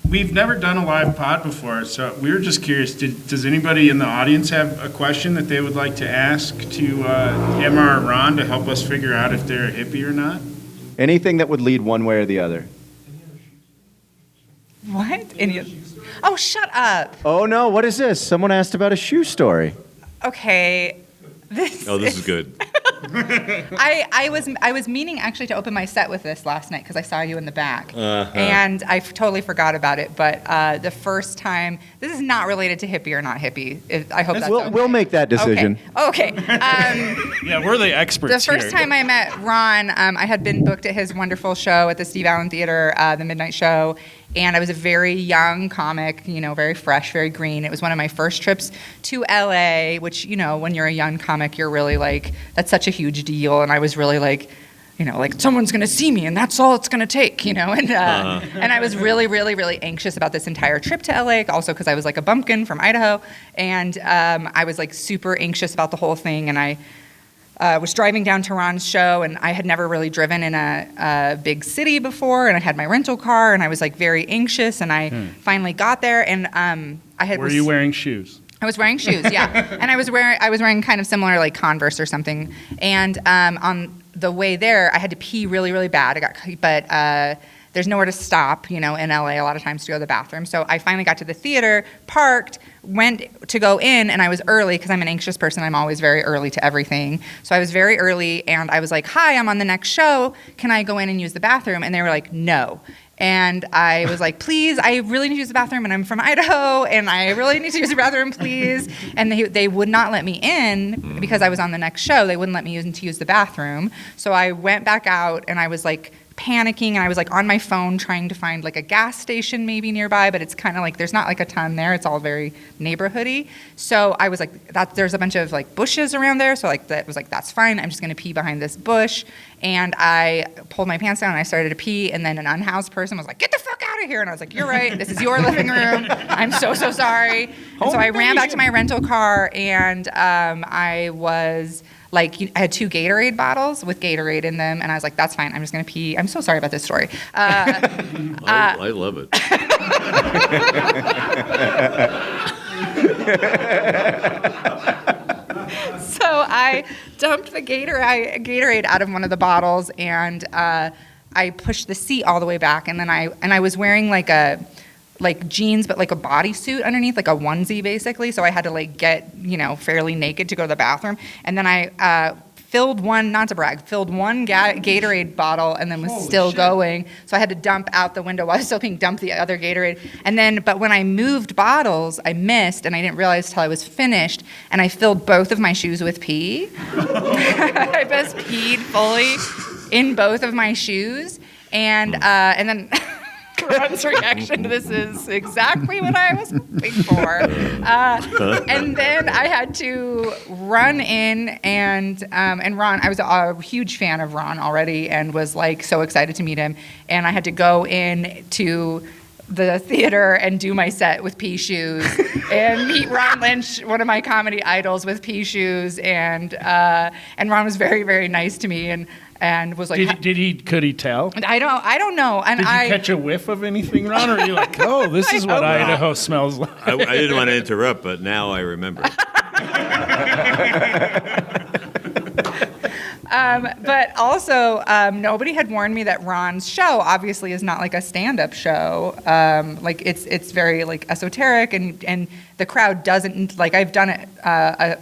we've never done a live pod before, so we were just curious. Does anybody in the audience have a question that they would like to ask to Emma or Ron to help us figure out if they're a hippie or not? Anything that would lead one way or the other. What? Oh, shut up. Oh no! What is this? Someone asked about a shoe story. Okay. This This is good. I was meaning actually to open my set with this last night because I saw you in the back, and I totally forgot about it. But the first time, this is not related to hippie or not hippie. I hope that's okay. We'll make that decision. Okay. Yeah, we're the experts The first here. time I met Ron, I had been booked at his wonderful show at the Steve Allen Theater, the Midnight Show. And I was a very young comic, very fresh, very green. It was one of my first trips to LA, which, when you're a young comic, you're really like, that's such a huge deal. And I was really like, someone's going to see me and that's all it's going to take, And I was really, really, really anxious about this entire trip to LA, also because I was like a bumpkin from Idaho. And I was like super anxious about the whole thing. And I was driving down to Ron's show, and I had never really driven in a big city before, and I had my rental car, and I was like very anxious, and I finally got there, and Were you wearing shoes? I was wearing shoes, yeah, and I was wearing kind of similar like Converse or something, and on the way there, I had to pee really, really bad. But there's nowhere to stop, in LA a lot of times to go to the bathroom. So I finally got to the theater, parked, went to go in, and I was early because I'm an anxious person. I'm always very early to everything. So I was very early, and I was like, hi, I'm on the next show. Can I go in and use the bathroom? And they were like, no. And I was like, please, I really need to use the bathroom, and I'm from Idaho, and I really need to use the bathroom, please. And they would not let me in because I was on the next show. They wouldn't let me use the bathroom. So I went back out, and I was like panicking, and I was like on my phone trying to find like a gas station maybe nearby, but it's kind of like there's not like a ton there. It's all very neighborhoody. So I was like, there's a bunch of like bushes around there. So like that was like, that's fine. I'm just gonna pee behind this bush. And I pulled my pants down and I started to pee, and then an unhoused person was like, get the fuck out of here. And I was like, you're right, this is your living room. I'm so sorry. And so I ran back to my rental car, and I was like, I had 2 Gatorade bottles with Gatorade in them, and I was like, that's fine, I'm just gonna pee. I'm so sorry about this story. I love it. So I dumped the Gatorade out of one of the bottles, and I pushed the seat all the way back, and then I was wearing like jeans, but like a bodysuit underneath, like a onesie basically. So I had to like get, fairly naked to go to the bathroom. And then I filled one, not to brag, filled one Gatorade bottle and then was still going. So I had to dump out the window while I was still being dumped the other Gatorade. And then, but when I moved bottles, I missed, and I didn't realize till I was finished, and I filled both of my shoes with pee. I just peed fully in both of my shoes. And then... Ron's reaction to this is exactly what I was hoping for. And then I had to run in, and Ron, I was a huge fan of Ron already and was like so excited to meet him. And I had to go in to the theater and do my set with pea shoes and meet Ron Lynch, one of my comedy idols, with pea shoes. And Ron was very, very nice to me, and was like, could he tell? I don't know. And Did you catch a whiff of anything, Ron? Or are you like, oh, this is what Idaho smells like? I didn't want to interrupt, but now I remember. But also, nobody had warned me that Ron's show obviously is not like a stand-up show. Like it's very like esoteric, and the crowd doesn't like. I've done it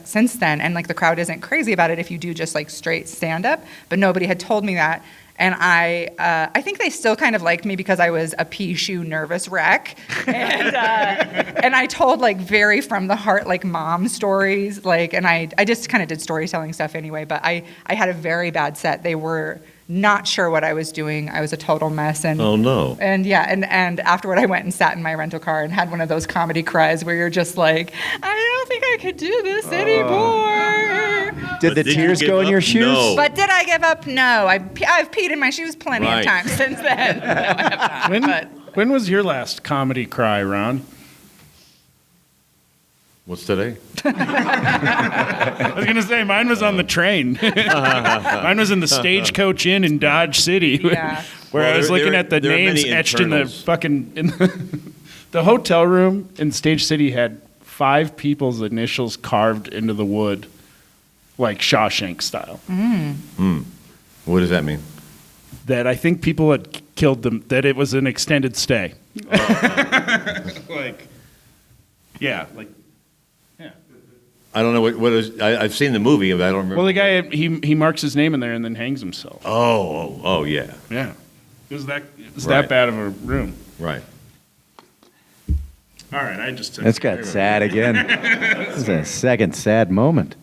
since then, and like the crowd isn't crazy about it if you do just like straight stand-up. But nobody had told me that. And I think they still kind of liked me because I was a pea shoe nervous wreck, and I told like very from the heart like mom stories, like, and I just kind of did storytelling stuff anyway. But I had a very bad set. They were not sure what I was doing. I was a total mess. And oh no. And yeah, and afterward I went and sat in my rental car and had one of those comedy cries where you're just like, I don't think I could do this anymore. Did the Did you tears give go in up? your shoes? No. But did I give up? No. I've peed in my shoes plenty Right. of times since then. No, I have not. When was your last comedy cry, Ron? What's today? I was gonna say mine was on the train. Mine was in the Stagecoach Inn in Dodge City, Yeah. where Well, I was there- looking there- at the there are names many etched in the internals. fucking the hotel room in Stage City had 5 people's initials carved into the wood, like Shawshank style. What does that mean? That I think people had killed them. That it was an extended stay. Like, yeah, like. I don't know what is. I've seen the movie, but I don't remember. Well, the guy he marks his name in there and then hangs himself. Oh, yeah. Yeah, it was that Right. that bad of a room. Right. All right, I just took That's got sad again. This is a second sad moment.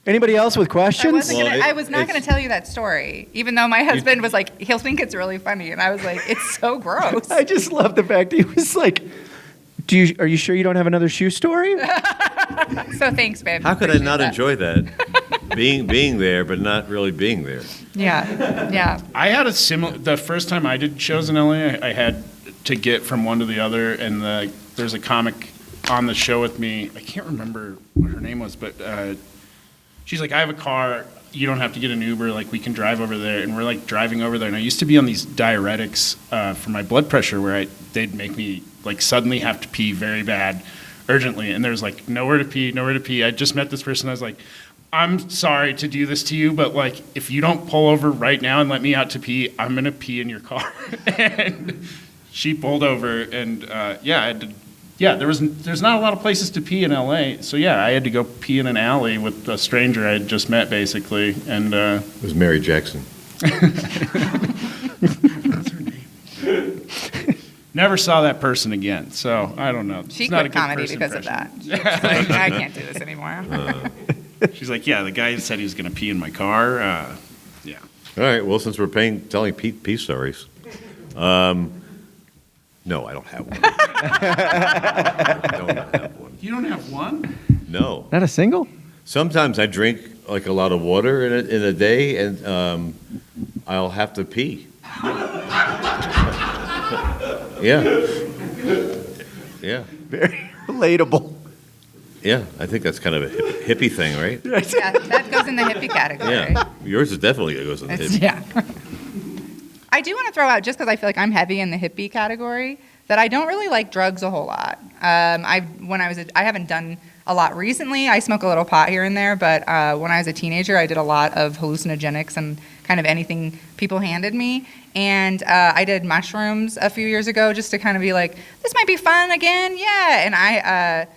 Anybody else with questions? I was not going to tell you that story, even though my husband was like, he'll think it's really funny. And I was like, it's so gross. I just love the fact he was like, are you sure you don't have another shoe story? So thanks, babe. How could I Appreciate not that. enjoy that? being there, but not really being there. Yeah, yeah. I had a similar. The first time I did shows in LA, I had to get from one to the other, and there's a comic on the show with me. I can't remember what her name was, but she's like, "I have a car. You don't have to get an Uber. Like, we can drive over there." And we're like driving over there. And I used to be on these diuretics for my blood pressure, where they'd make me like suddenly have to pee very bad, urgently. And there's like nowhere to pee, nowhere to pee. I just met this person. I was like, "I'm sorry to do this to you, but like if you don't pull over right now and let me out to pee, I'm gonna pee in your car." And she pulled over, and yeah, I had to. Yeah, there's not a lot of places to pee in LA, so yeah, I had to go pee in an alley with a stranger I had just met, basically, and It was Mary Jackson. never saw that person again. So I don't know. She It's not a quit good comedy first because of impression. that. She's like, I can't do this anymore. She's like, yeah, the guy said he was going to pee in my car. Yeah. All right. Well, since we're telling peace stories, no, I don't have one. I don't have one. You don't have one? No. Not a single? Sometimes I drink like a lot of water in a day, and I'll have to pee. Yeah. Yeah. Very relatable. Yeah. I think that's kind of a hippie thing, right? Yeah, that goes in the hippie category. Yeah. Yours is definitely goes in the It's- hippie. yeah. I do want to throw out, just because I feel like I'm heavy in the hippie category, that I don't really like drugs a whole lot. I haven't done a lot recently. I smoke a little pot here and there, but when I was a teenager, I did a lot of hallucinogenics and kind of anything people handed me. And I did mushrooms a few years ago just to kind of be like, this might be fun again, yeah. And I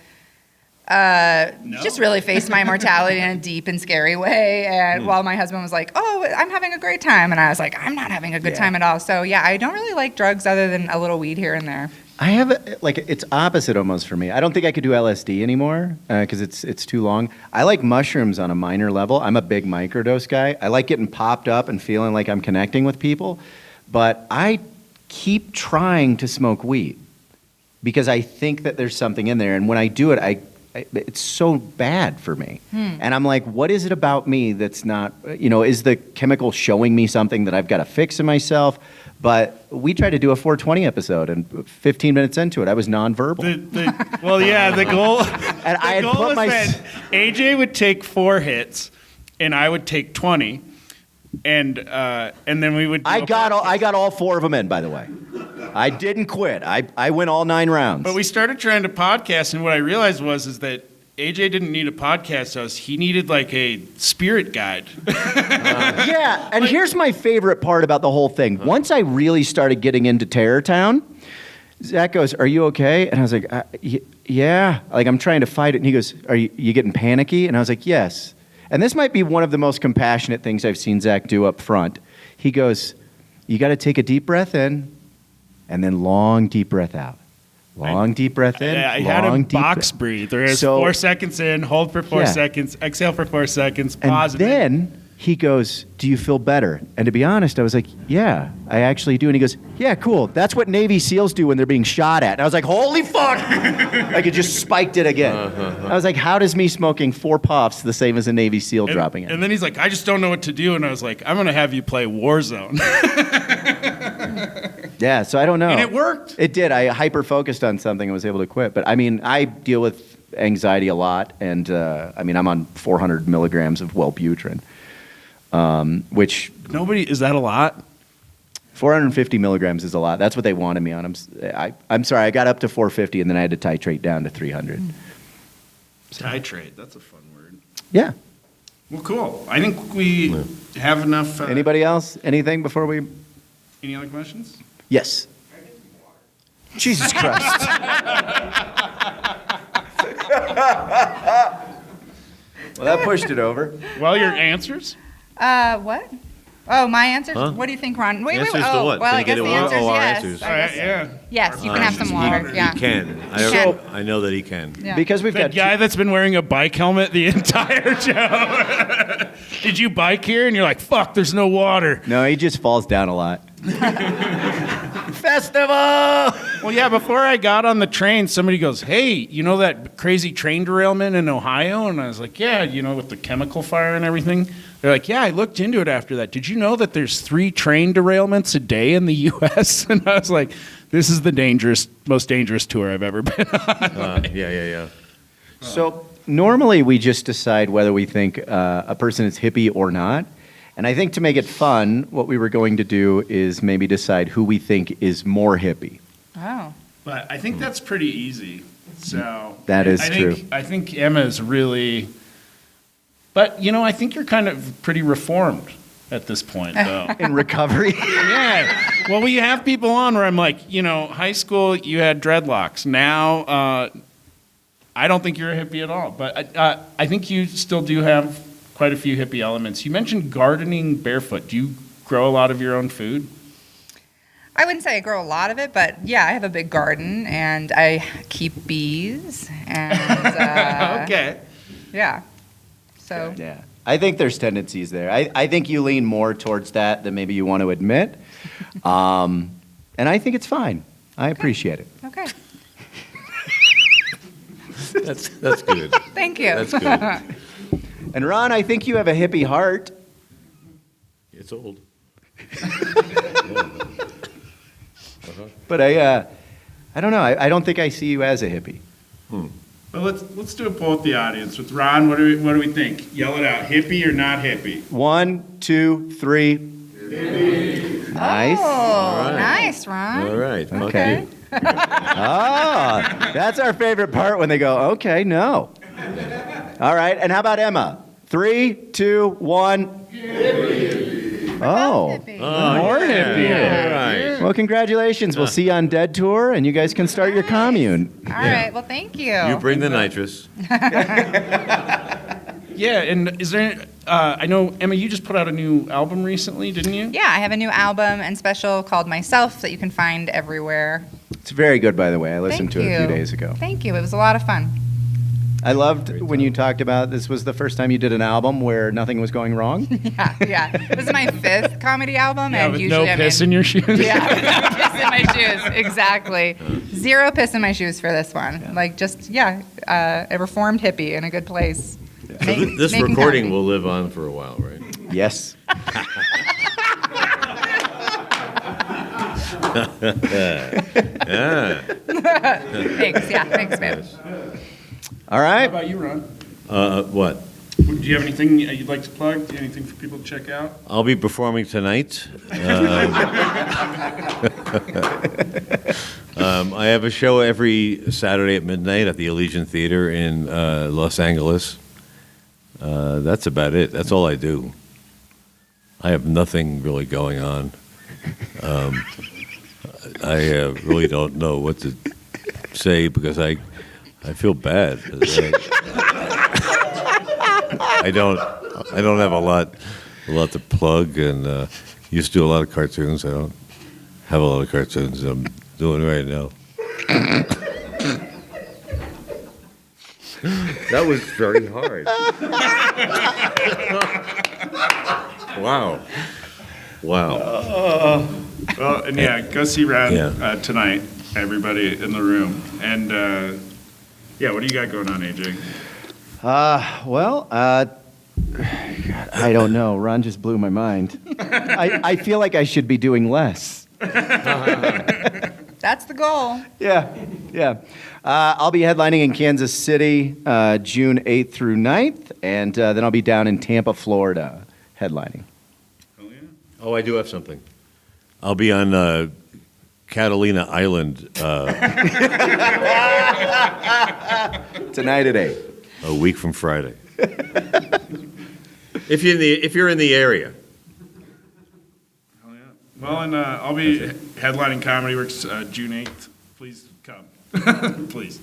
just really faced my mortality in a deep and scary way. And while my husband was like, oh, I'm having a great time. And I was like, I'm not having a good time at all. So yeah, I don't really like drugs other than a little weed here and there. I have it's opposite almost for me. I don't think I could do LSD anymore because it's too long. I like mushrooms on a minor level. I'm a big microdose guy. I like getting popped up and feeling like I'm connecting with people, but I keep trying to smoke weed because I think that there's something in there, and when I do it, it's so bad for me. And I'm like, what is it about me that's not, is the chemical showing me something that I've got to fix in myself? But we tried to do a 420 episode, and 15 minutes into it, I was nonverbal. Well, yeah, the goal. And I had goal put was my that AJ would take 4 hits, and I would take 20, and then we would. Do I a got podcast. all 4 of them in, by the way. I didn't quit. I went all 9 rounds. But we started trying to podcast, and what I realized is that AJ didn't need a podcast host. He needed like a spirit guide. Yeah, and here's my favorite part about the whole thing. Once I really started getting into Terror Town, Zach goes, "Are you okay?" And I was like, "Yeah." Like I'm trying to fight it, and he goes, "Are you getting panicky?" And I was like, "Yes." And this might be one of the most compassionate things I've seen Zach do up front. He goes, "You got to take a deep breath in, and then long deep breath out. Long deep breath in. I had long him deep box breath." breathe. There's So- 4 seconds in, hold for 4 Yeah. seconds, exhale for 4 seconds, And pause. then he goes, do you feel better? And to be honest, I was like, yeah, I actually do. And he goes, yeah, cool. That's what Navy SEALs do when they're being shot at. And I was like, holy fuck. Like it just spiked it again. I was like, how does me smoking 4 puffs the same as a Navy SEAL dropping it? And then he's like, I just don't know what to do. And I was like, I'm going to have you play Warzone. Yeah, so I don't know. And it worked. It did. I hyper-focused on something and was able to quit. But I mean, I deal with anxiety a lot. And I mean, I'm on 400 milligrams of Wellbutrin. Which Is that a lot? 450 milligrams is a lot. That's what they wanted me on. I'm sorry, I got up to 450 and then I had to titrate down to 300. Titrate. That's a fun word. Yeah. Well, cool. I think we have enough. Anybody else? Anything before we? Any other questions? Yes. Jesus Christ. Well, that pushed it over. Well, your answers? What? Oh, my answers? Huh? What do you think, Ron? Wait. Answers to Oh, what? well, Can I I get guess the it? answer is Our yes. answers. I guess. Yeah. Yes, you can have some water. He Yeah. can. So- I know that he can. Yeah. Because we've The got guy that's been wearing a bike helmet the entire show. Did you bike here? And you're like, fuck, there's no water. No, he just falls down a lot. Festival! Well, yeah, before I got on the train, somebody goes, hey, you know that crazy train derailment in Ohio? And I was like, yeah, with the chemical fire and everything. They're like, yeah, I looked into it after that. Did you know that there's 3 train derailments a day in the U.S.? And I was like, this is the most dangerous tour I've ever been on. Yeah. So normally we just decide whether we think a person is hippie or not. And I think to make it fun, what we were going to do is maybe decide who we think is more hippie. Oh. But I think that's pretty easy. So That is true. I think Emma's really, but I think you're kind of pretty reformed at this point, though. In recovery. Yeah. Well, we have people on where I'm like, high school you had dreadlocks. Now, I don't think you're a hippie at all. But I think you still do have quite a few hippie elements. You mentioned gardening barefoot. Do you grow a lot of your own food? I wouldn't say I grow a lot of it, but yeah, I have a big garden and I keep bees and Okay. yeah. So Yeah. I think there's tendencies there. I think you lean more towards that than maybe you want to admit. And I think it's fine. I appreciate it. okay. That's good. Thank you. That's good. And Ron, I think you have a hippie heart. It's old. But I don't know. I don't think I see you as a hippie. Well, let's do a poll with the audience. With Ron, what do we think? Yell it out. Hippie or not hippie? 1, 2, 3. Hippie. Nice. Oh, nice, Ron. All right. Okay. Oh, that's our favorite part when they go, okay, no. All right. And how about Emma? 3, 2, 1. Oh. Hippie. More hippie. All right. Well, congratulations. We'll see you on Dead Tour, and you guys can start your commune. All right. Well, thank you. You bring the nitrous. Yeah, and is there? I know Emma, you just put out a new album recently, didn't you? Yeah, I have a new album and special called Myself that you can find everywhere. It's very good, by the way. I listened to Thank it a few you. days ago. Thank you. It was a lot of fun. I loved when you talked about this was the first time you did an album where nothing was going wrong. Yeah. This is my 5th comedy album, Yeah, and with usually no piss in your shoes. Yeah, no piss in my shoes. Exactly. 0 piss in my shoes for this one. Like a reformed hippie in a good place. So this Making recording comedy. will live on for a while, right? Yes. Thanks. Yeah. Thanks, babe. All How right. about you, Ron? What? Do you have anything you'd like to plug? Anything for people to check out? I'll be performing tonight. I have a show every Saturday at midnight at the Elysian Theater in Los Angeles. That's about it. That's all I do. I have nothing really going on. I really don't know what to say because I feel bad. I don't have a lot to plug, and used to do a lot of cartoons. I don't have a lot of cartoons that I'm doing right now. That was very hard. Wow. Wow. Well, and yeah, go see Rad Yeah. tonight, everybody in the room. And yeah, what do you got going on, AJ? I don't know. Ron just blew my mind. I feel like I should be doing less. That's the goal. Yeah. I'll be headlining in Kansas City June 8th through 9th, and then I'll be down in Tampa, Florida, headlining. Oh, yeah. Oh, I do have something. I'll be on Catalina Island Tonight at 8. a week from Friday. If you're in the area. Oh, yeah. Well, and I'll be headlining Comedy Works June 8th. Please come. Please.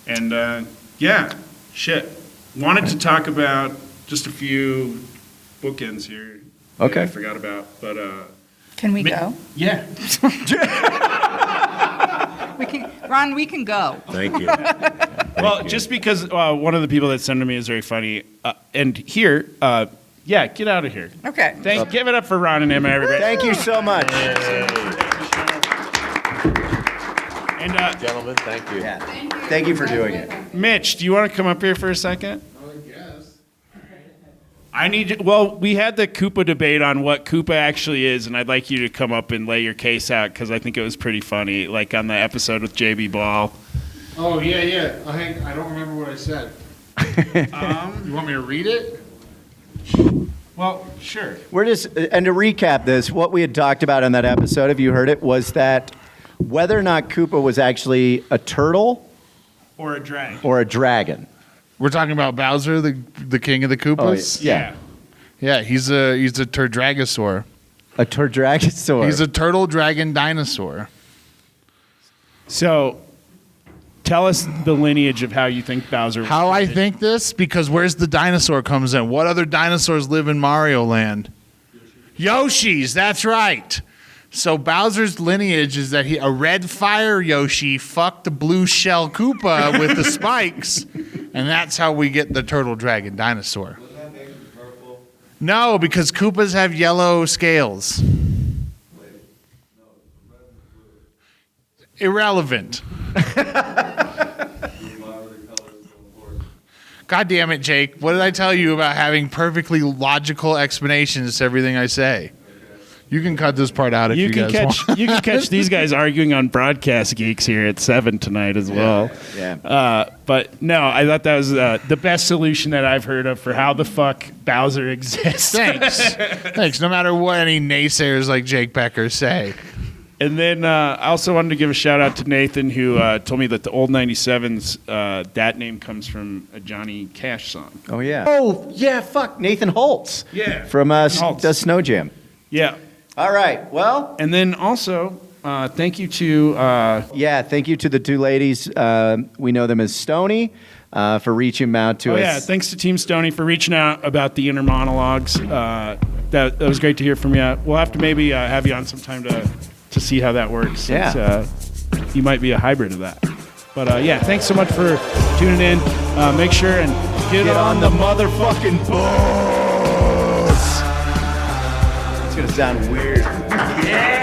And yeah, shit. Wanted to talk about just a few bookends here. Okay. that I forgot about, but Can we go? yeah. Ron, we can go. Thank you. Well, just because one of the people that sent to me is very funny, and here, yeah, get out of here. Okay. Give it up for Ron and Emma, everybody. Thank you so much. And Gentlemen, thank you. Yeah. Thank you for doing it. Mitch, do you want to come up here for a second? I need. Well, we had the Koopa debate on what Koopa actually is, and I'd like you to come up and lay your case out because I think it was pretty funny, like on the episode with JB Ball. Oh, yeah. I don't remember what I said. You want me to read it? Well, sure. We're just, and to recap this, what we had talked about in that episode, if you heard it, was that whether or not Koopa was actually a turtle Or a drag. or a dragon. We're talking about Bowser, the king of the Koopas? Yeah. Yeah, he's a Turdragosaur. A turdragosaur. He's a turtle dragon dinosaur. So, tell us the lineage of how you think Bowser. How I think this? Because where's the dinosaur comes in? What other dinosaurs live in Mario Land? Yoshi's, that's right. So Bowser's lineage is that a red fire Yoshi fucked the blue shell Koopa with the spikes, and that's how we get the turtle dragon dinosaur. Doesn't that make him purple? No, because Koopas have yellow scales. Wait, no, red and blue. Irrelevant. Why are the colors so important? God damn it, Jake. What did I tell you about having perfectly logical explanations to everything I say? You can cut this part out if you guys want. You can catch these guys arguing on Broadcast Geeks here at 7 tonight as well. Yeah. But no, I thought that was the best solution that I've heard of for how the fuck Bowser exists. Thanks. No matter what any naysayers like Jake Becker say. And then I also wanted to give a shout out to Nathan, who told me that the old 97's that name comes from a Johnny Cash song. Oh, yeah. Oh, yeah, fuck. Nathan Holtz. Yeah. From Holtz. the Snow Jam. Yeah. All right. Well. And then also, thank you to Yeah, thank you to the two ladies. We know them as Stony for reaching out to us. yeah, thanks to Team Stoney for reaching out about the inner monologues. That was great to hear from you. We'll have to maybe have you on sometime to see how that works. Yeah. You might be a hybrid of that. But yeah, thanks so much for tuning in. Make sure and get on the motherfucking bus. It's going to sound weird. Yeah.